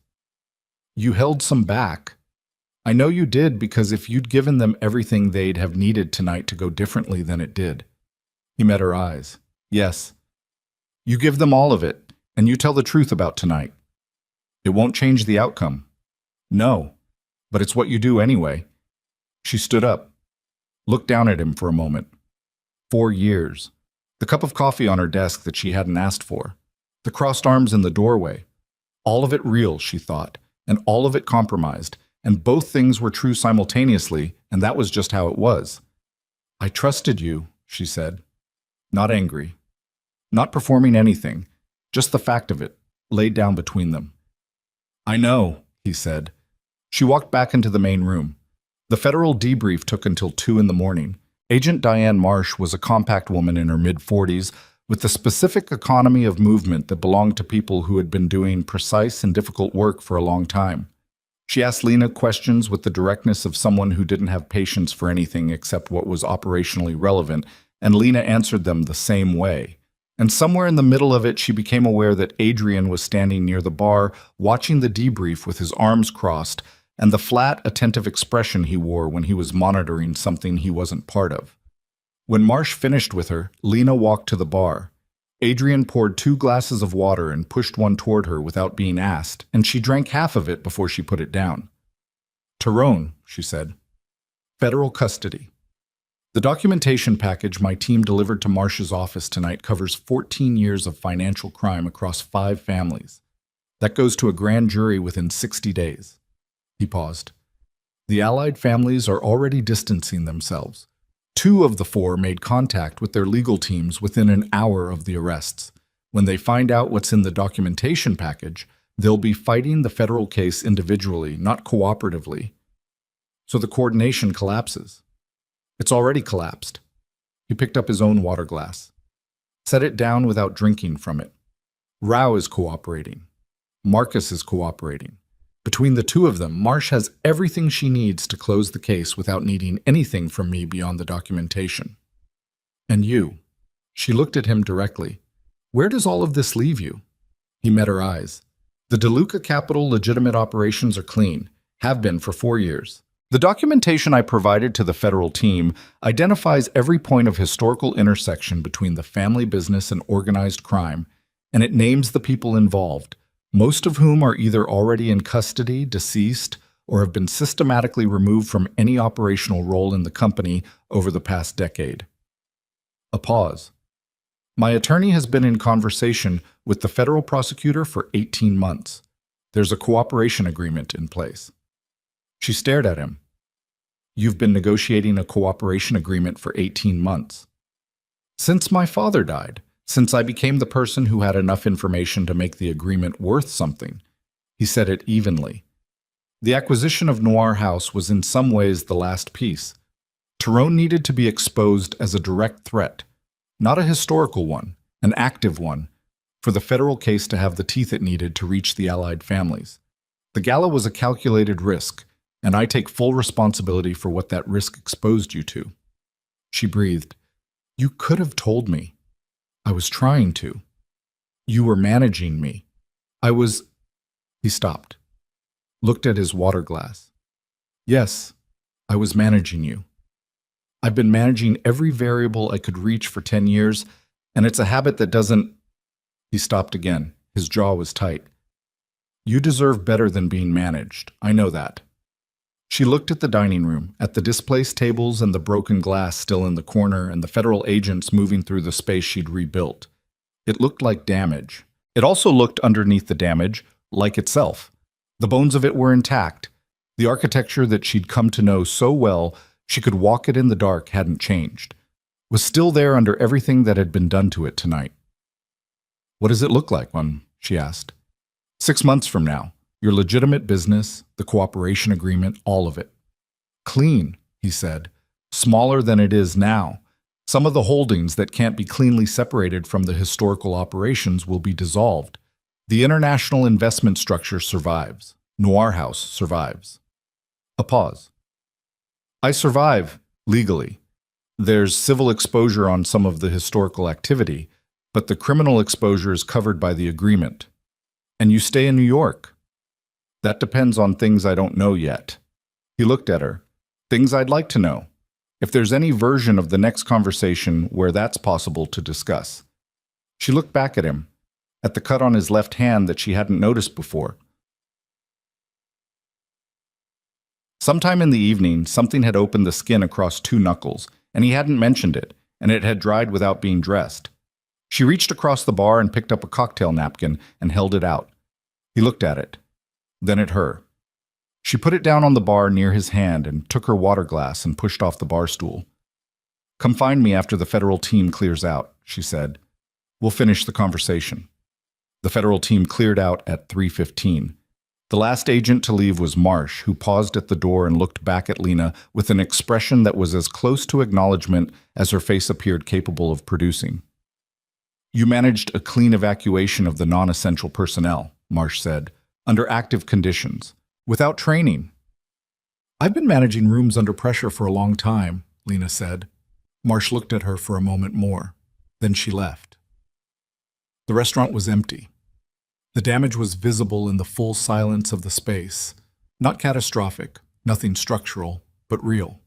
"You held some back. I know you did because if you'd given them everything they'd have needed tonight to go differently than it did." He met her eyes. "Yes, You give them all of it, and you tell the truth about tonight. It won't change the outcome. No, but it's what you do anyway. She stood up, looked down at him for a moment. 4 years. The cup of coffee on her desk that she hadn't asked for. The crossed arms in the doorway. All of it real, she thought, and all of it compromised, and both things were true simultaneously, and that was just how it was. I trusted you, she said. Not angry. Not performing anything, just the fact of it, laid down between them. I know, he said. She walked back into the main room. The federal debrief took until 2 in the morning. Agent Diane Marsh was a compact woman in her mid-40s with the specific economy of movement that belonged to people who had been doing precise and difficult work for a long time. She asked Lena questions with the directness of someone who didn't have patience for anything except what was operationally relevant, and Lena answered them the same way. And somewhere in the middle of it, she became aware that Adrian was standing near the bar, watching the debrief with his arms crossed, and the flat, attentive expression he wore when he was monitoring something he wasn't part of. When Marsh finished with her, Lena walked to the bar. Adrian poured 2 glasses of water and pushed one toward her without being asked, and she drank half of it before she put it down. Tyrone, she said. Federal custody. The documentation package my team delivered to Marsh's office tonight covers 14 years of financial crime across 5 families. That goes to a grand jury within 60 days. He paused. The allied families are already distancing themselves. 2 of the 4 made contact with their legal teams within an hour of the arrests. When they find out what's in the documentation package, they'll be fighting the federal case individually, not cooperatively. So the coordination collapses. It's already collapsed. He picked up his own water glass. Set it down without drinking from it. Rao is cooperating. Marcus is cooperating. Between the 2 of them, Marsh has everything she needs to close the case without needing anything from me beyond the documentation. And you? She looked at him directly. Where does all of this leave you? He met her eyes. The DeLuca Capital legitimate operations are clean, have been for 4 years. The documentation I provided to the federal team identifies every point of historical intersection between the family business and organized crime, and it names the people involved, most of whom are either already in custody, deceased, or have been systematically removed from any operational role in the company over the past decade. A pause. My attorney has been in conversation with the federal prosecutor for 18 months. There's a cooperation agreement in place. She stared at him. You've been negotiating a cooperation agreement for 18 months. Since my father died, since I became the person who had enough information to make the agreement worth something. He said it evenly. The acquisition of Noir House was in some ways the last piece. Tyrone needed to be exposed as a direct threat, not a historical one, an active one, for the federal case to have the teeth it needed to reach the allied families. The gala was a calculated risk, and I take full responsibility for what that risk exposed you to. She breathed. You could have told me. I was trying to. You were managing me. I was... He stopped, looked at his water glass. Yes, I was managing you. I've been managing every variable I could reach for 10 years, and it's a habit that doesn't... He stopped again. His jaw was tight. You deserve better than being managed. I know that. She looked at the dining room, at the displaced tables and the broken glass still in the corner and the federal agents moving through the space she'd rebuilt. It looked like damage. It also looked underneath the damage, like itself. The bones of it were intact. The architecture that she'd come to know so well she could walk it in the dark hadn't changed. Was still there under everything that had been done to it tonight. What does it look like, one? She asked. 6 months from now. Your legitimate business, the cooperation agreement, all of it. Clean, he said. Smaller than it is now. Some of the holdings that can't be cleanly separated from the historical operations will be dissolved. The international investment structure survives. Noir House survives. A pause. I survive, legally. There's civil exposure on some of the historical activity, but the criminal exposure is covered by the agreement. And you stay in New York. That depends on things I don't know yet. He looked at her. Things I'd like to know. If there's any version of the next conversation where that's possible to discuss. She looked back at him, at the cut on his left hand that she hadn't noticed before. Sometime in the evening, something had opened the skin across 2 knuckles, and he hadn't mentioned it, and it had dried without being dressed. She reached across the bar and picked up a cocktail napkin and held it out. He looked at it, then at her. She put it down on the bar near his hand and took her water glass and pushed off the bar stool. "Come find me after the federal team clears out," she said. "We'll finish the conversation." The federal team cleared out at 3:15. The last agent to leave was Marsh, who paused at the door and looked back at Lena with an expression that was as close to acknowledgement as her face appeared capable of producing. "You managed a clean evacuation of the non-essential personnel," Marsh said, "under active conditions, without training." "I've been managing rooms under pressure for a long time," Lena said. Marsh looked at her for a moment more. Then she left. The restaurant was empty. The damage was visible in the full silence of the space. Not catastrophic, nothing structural, but real.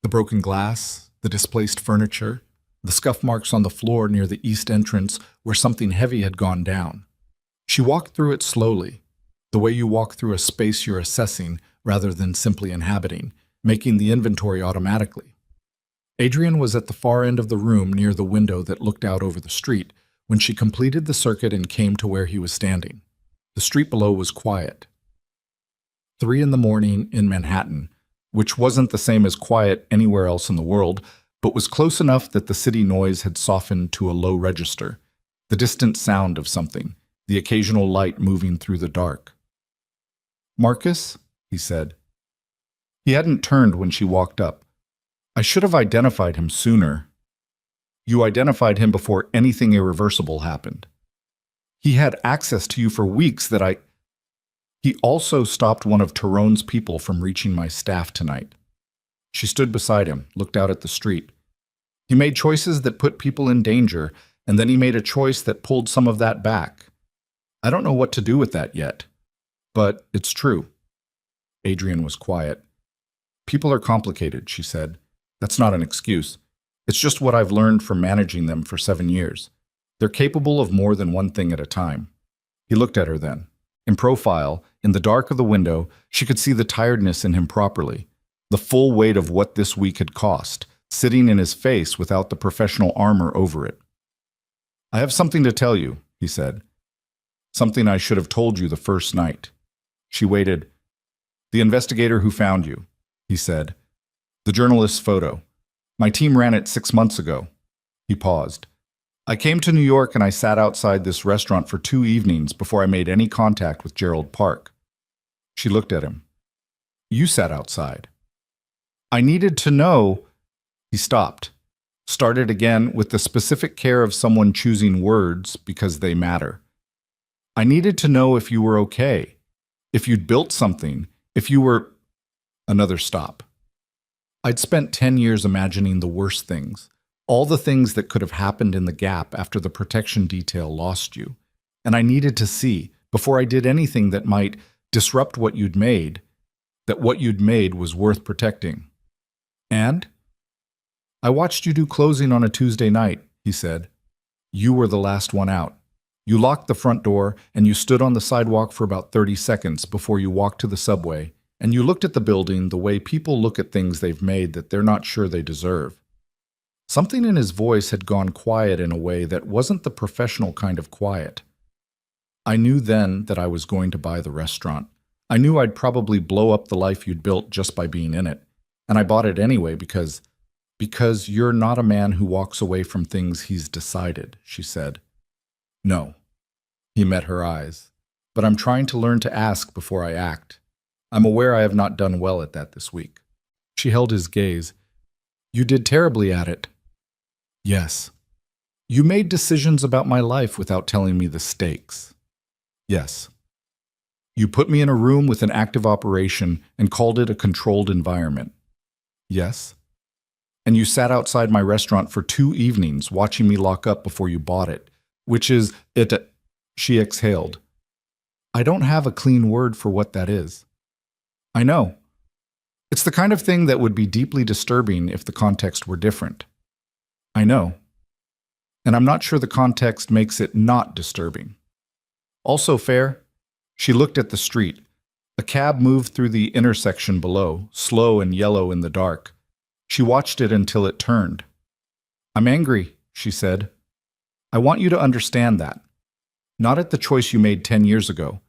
The broken glass, the displaced furniture, the scuff marks on the floor near the east entrance where something heavy had gone down. She walked through it slowly, the way you walk through a space you're assessing rather than simply inhabiting, making the inventory automatically. Adrian was at the far end of the room near the window that looked out over the street when she completed the circuit and came to where he was standing. The street below was quiet. 3 in the morning in Manhattan, which wasn't the same as quiet anywhere else in the world, but was close enough that the city noise had softened to a low register, the distant sound of something, the occasional light moving through the dark. "Marcus?" he said. He hadn't turned when she walked up. "I should have identified him sooner." "You identified him before anything irreversible happened." "He had access to you for weeks that I—" "He also stopped one of Tyrone's people from reaching my staff tonight." She stood beside him, looked out at the street. "He made choices that put people in danger, and then he made a choice that pulled some of that back. I don't know what to do with that yet. But it's true." Adrian was quiet. "People are complicated," she said. "That's not an excuse. It's just what I've learned from managing them for 7 years. They're capable of more than one thing at a time." He looked at her then. In profile, in the dark of the window, she could see the tiredness in him properly, the full weight of what this week had cost, sitting in his face without the professional armor over it. "I have something to tell you," he said. "Something I should have told you the first night." She waited. "The investigator who found you," he said. "The journalist's photo. My team ran it 6 months ago." He paused. "I came to New York and I sat outside this restaurant for 2 evenings before I made any contact with Gerald Park." She looked at him. "You sat outside." "I needed to know—" He stopped, started again with the specific care of someone choosing words because they matter. "I needed to know if you were okay, if you'd built something, if you were—" Another stop. "I'd spent 10 years imagining the worst things, all the things that could have happened in the gap after the protection detail lost you. And I needed to see, before I did anything that might disrupt what you'd made, that what you'd made was worth protecting." "And?" "I watched you do closing on a Tuesday night," he said. "You were the last one out. You locked the front door, and you stood on the sidewalk for about 30 seconds before you walked to the subway, and you looked at the building the way people look at things they've made that they're not sure they deserve." Something in his voice had gone quiet in a way that wasn't the professional kind of quiet. "I knew then that I was going to buy the restaurant. I knew I'd probably blow up the life you'd built just by being in it. And I bought it anyway because you're not a man who walks away from things he's decided," she said. "No." He met her eyes. "But I'm trying to learn to ask before I act. I'm aware I have not done well at that this week." She held his gaze. "You did terribly at it." "Yes." "You made decisions about my life without telling me the stakes." "Yes." "You put me in a room with an active operation and called it a controlled environment." "Yes." "And you sat outside my restaurant for 2 evenings watching me lock up before you bought it, which is it." She exhaled. "I don't have a clean word for what that is." "I know. It's the kind of thing that would be deeply disturbing if the context were different." "I know." and I'm not sure the context makes it not disturbing. Also fair? She looked at the street. A cab moved through the intersection below, slow and yellow in the dark. She watched it until it turned. I'm angry, she said. I want you to understand that. Not at the choice you made 10 years ago.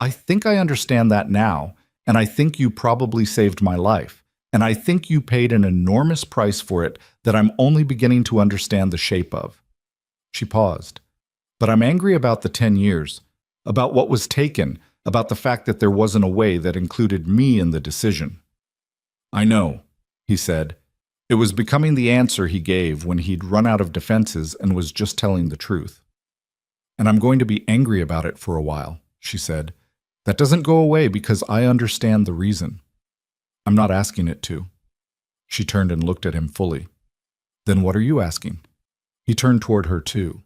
I think I understand that now, and I think you probably saved my life, and I think you paid an enormous price for it that I'm only beginning to understand the shape of. She paused. But I'm angry about the 10 years, about what was taken, about the fact that there wasn't a way that included me in the decision. I know, he said. It was becoming the answer he gave when he'd run out of defenses and was just telling the truth. And I'm going to be angry about it for a while, she said. That doesn't go away because I understand the reason. I'm not asking it to. She turned and looked at him fully. Then what are you asking? He turned toward her too.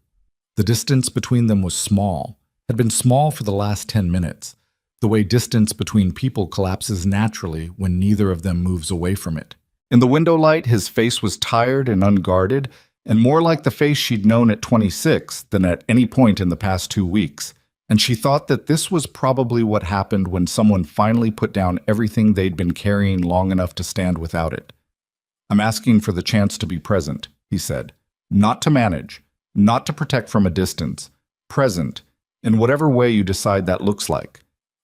The distance between them was small, had been small for the last 10 minutes, the way distance between people collapses naturally when neither of them moves away from it. In the window light, his face was tired and unguarded, and more like the face she'd known at 26 than at any point in the past 2 weeks. And she thought that this was probably what happened when someone finally put down everything they'd been carrying long enough to stand without it. I'm asking for the chance to be present, he said. Not to manage, not to protect from a distance. Present, in whatever way you decide that looks like.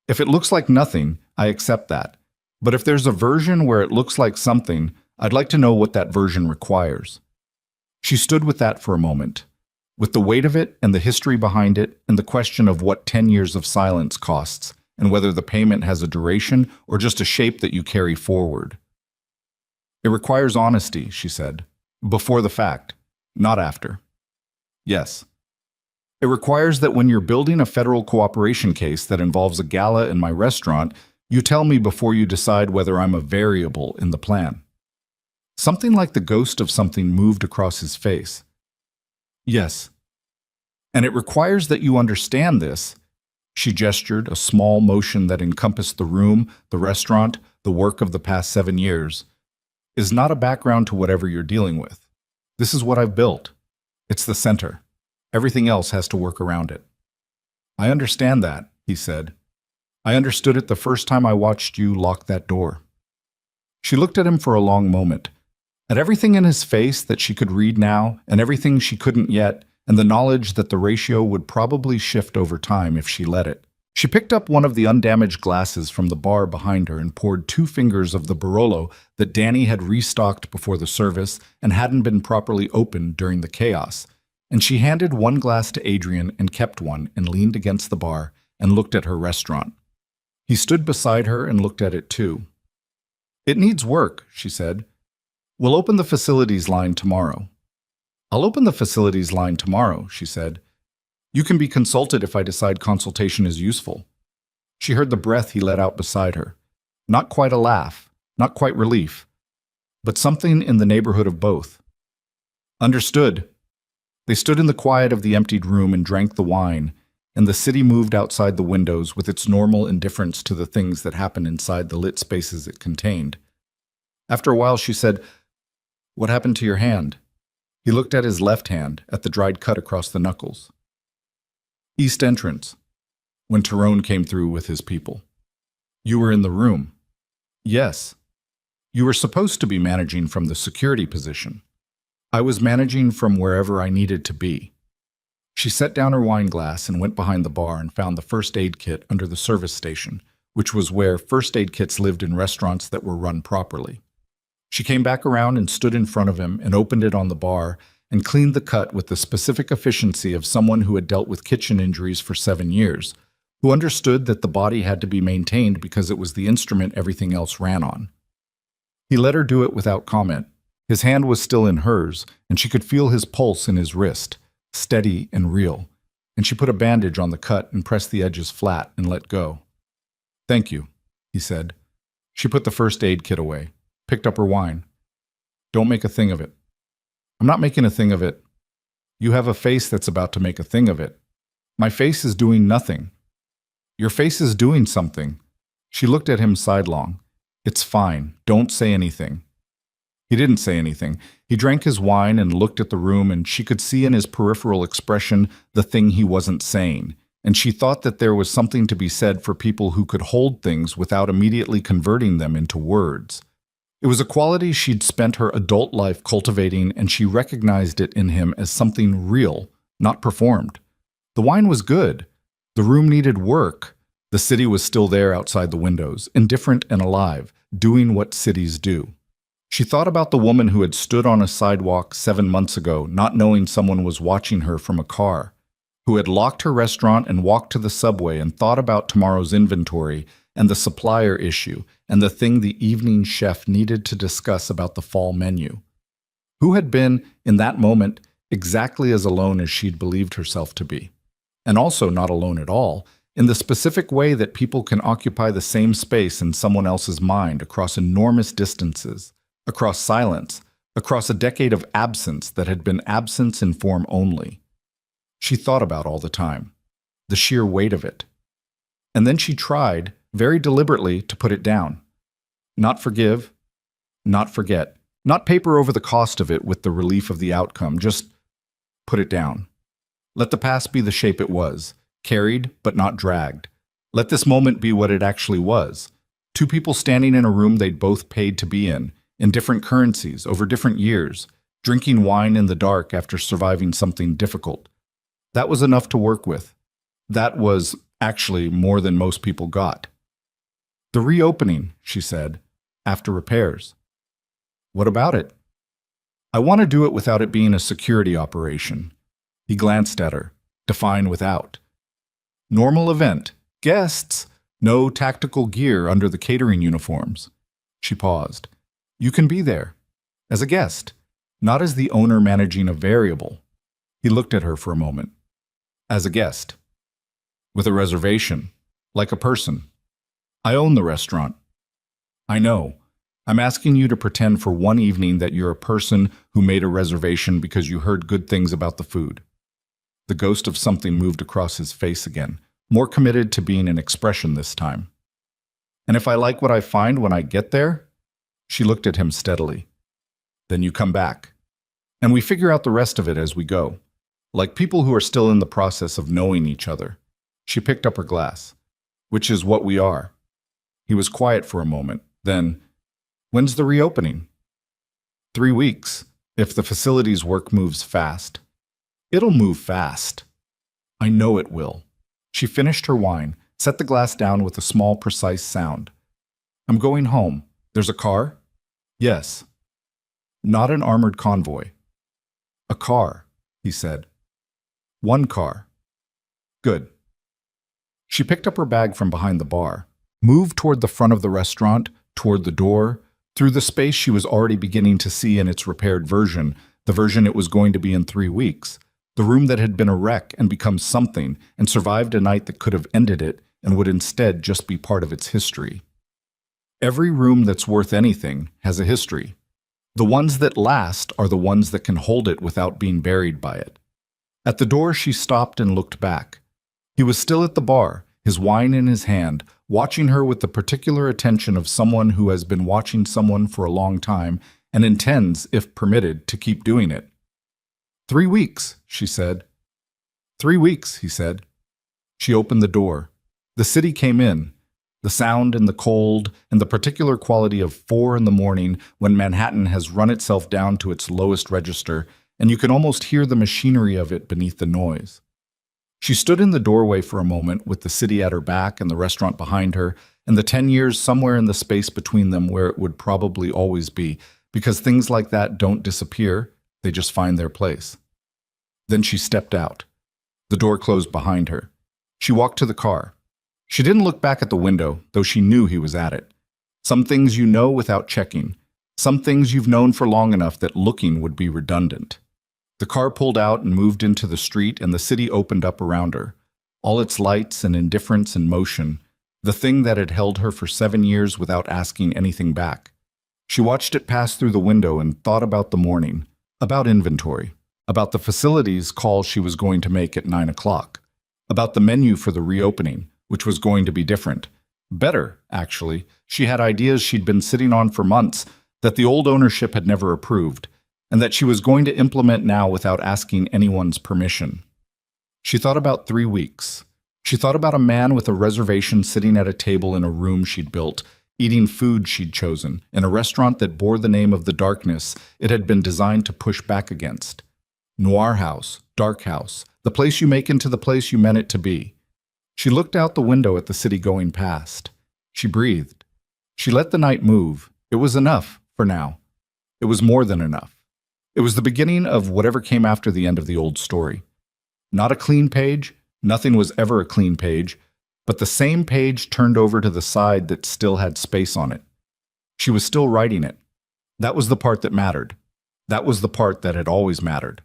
If it looks like nothing, I accept that. But if there's a version where it looks like something, I'd like to know what that version requires. She stood with that for a moment, with the weight of it and the history behind it and the question of what 10 years of silence costs and whether the payment has a duration or just a shape that you carry forward. It requires honesty, she said, before the fact, not after. Yes. It requires that when you're building a federal cooperation case that involves a gala in my restaurant, you tell me before you decide whether I'm a variable in the plan. Something like the ghost of something moved across his face. Yes. And it requires that you understand this. She gestured, a small motion that encompassed the room, the restaurant, the work of the past 7 years, is not a background to whatever you're dealing with. This is what I've built. It's the center. Everything else has to work around it. I understand that, he said. I understood it the first time I watched you lock that door. She looked at him for a long moment, at everything in his face that she could read now, and everything she couldn't yet, and the knowledge that the ratio would probably shift over time if she let it. She picked up one of the undamaged glasses from the bar behind her and poured 2 fingers of the Barolo that Danny had restocked before the service and hadn't been properly opened during the chaos, and she handed one glass to Adrian and kept one and leaned against the bar and looked at her restaurant. He stood beside her and looked at it too. It needs work, she said. We'll open the facilities line tomorrow. I'll open the facilities line tomorrow, she said. You can be consulted if I decide consultation is useful. She heard the breath he let out beside her. Not quite a laugh, not quite relief, but something in the neighborhood of both. Understood. They stood in the quiet of the emptied room and drank the wine, and the city moved outside the windows with its normal indifference to the things that happened inside the lit spaces it contained. After a while, she said, What happened to your hand? He looked at his left hand, at the dried cut across the knuckles. East entrance, when Tyrone came through with his people. You were in the room. Yes. You were supposed to be managing from the security position. I was managing from wherever I needed to be. She set down her wine glass and went behind the bar and found the first aid kit under the service station, which was where first aid kits lived in restaurants that were run properly. She came back around and stood in front of him and opened it on the bar and cleaned the cut with the specific efficiency of someone who had dealt with kitchen injuries for 7 years, who understood that the body had to be maintained because it was the instrument everything else ran on. He let her do it without comment. His hand was still in hers, and she could feel his pulse in his wrist, steady and real, and she put a bandage on the cut and pressed the edges flat and let go. Thank you, he said. She put the first aid kit away, picked up her wine. Don't make a thing of it. I'm not making a thing of it. You have a face that's about to make a thing of it. My face is doing nothing. Your face is doing something. She looked at him sidelong. It's fine. Don't say anything. He didn't say anything. He drank his wine and looked at the room, and she could see in his peripheral expression the thing he wasn't saying. And she thought that there was something to be said for people who could hold things without immediately converting them into words. It was a quality she'd spent her adult life cultivating, and she recognized it in him as something real, not performed. The wine was good. The room needed work. The city was still there outside the windows, indifferent and alive, doing what cities do. She thought about the woman who had stood on a sidewalk 7 months ago, not knowing someone was watching her from a car, who had locked her restaurant and walked to the subway and thought about tomorrow's inventory and the supplier issue and the thing the evening chef needed to discuss about the fall menu. Who had been, in that moment, exactly as alone as she'd believed herself to be. And also not alone at all, in the specific way that people can occupy the same space in someone else's mind across enormous distances, across silence, across a decade of absence that had been absence in form only. She thought about all the time, the sheer weight of it. And then she tried, very deliberately, to put it down. Not forgive, not forget, not paper over the cost of it with the relief of the outcome, just put it down. Let the past be the shape it was, carried but not dragged. Let this moment be what it actually was. Two people standing in a room they'd both paid to be in different currencies, over different years, drinking wine in the dark after surviving something difficult. That was enough to work with. That was actually more than most people got. The reopening, she said, after repairs. What about it? I want to do it without it being a security operation. He glanced at her, define without. Normal event, guests, no tactical gear under the catering uniforms. She paused. You can be there, as a guest, not as the owner managing a variable. He looked at her for a moment. As a guest. With a reservation, like a person. I own the restaurant. I know. I'm asking you to pretend for one evening that you're a person who made a reservation because you heard good things about the food. The ghost of something moved across his face again, more committed to being an expression this time. And if I like what I find when I get there? She looked at him steadily. Then you come back. And we figure out the rest of it as we go, like people who are still in the process of knowing each other. She picked up her glass. Which is what we are. He was quiet for a moment. Then, when's the reopening? 3 weeks, if the facility's work moves fast. It'll move fast. I know it will. She finished her wine, set the glass down with a small, precise sound. I'm going home. There's a car? Yes. Not an armored convoy. A car, he said. One car. Good. She picked up her bag from behind the bar, moved toward the front of the restaurant, toward the door, through the space she was already beginning to see in its repaired version, the version it was going to be in 3 weeks, the room that had been a wreck and become something and survived a night that could have ended it and would instead just be part of its history. Every room that's worth anything has a history. The ones that last are the ones that can hold it without being buried by it. At the door, she stopped and looked back. He was still at the bar, his wine in his hand, watching her with the particular attention of someone who has been watching someone for a long time and intends, if permitted, to keep doing it. 3 weeks, she said. 3 weeks, he said. She opened the door. The city came in. The sound and the cold and the particular quality of 4 in the morning when Manhattan has run itself down to its lowest register, and you can almost hear the machinery of it beneath the noise. She stood in the doorway for a moment with the city at her back and the restaurant behind her, and the 10 years somewhere in the space between them where it would probably always be, because things like that don't disappear, they just find their place. Then she stepped out. The door closed behind her. She walked to the car. She didn't look back at the window, though she knew he was at it. Some things you know without checking. Some things you've known for long enough that looking would be redundant. The car pulled out and moved into the street, and the city opened up around her. All its lights and indifference and motion, the thing that had held her for 7 years without asking anything back. She watched it pass through the window and thought about the morning, about inventory, about the facilities call she was going to make at 9 o'clock, about the menu for the reopening, which was going to be different. Better, actually. She had ideas she'd been sitting on for months, that the old ownership had never approved, and that she was going to implement now without asking anyone's permission. She thought about 3 weeks. She thought about a man with a reservation sitting at a table in a room she'd built, eating food she'd chosen, in a restaurant that bore the name of the darkness it had been designed to push back against. Noir house, dark house, the place you make into the place you meant it to be. She looked out the window at the city going past. She breathed. She let the night move. It was enough, for now. It was more than enough. It was the beginning of whatever came after the end of the old story. Not a clean page, nothing was ever a clean page, but the same page turned over to the side that still had space on it. She was still writing it. That was the part that mattered. That was the part that had always mattered.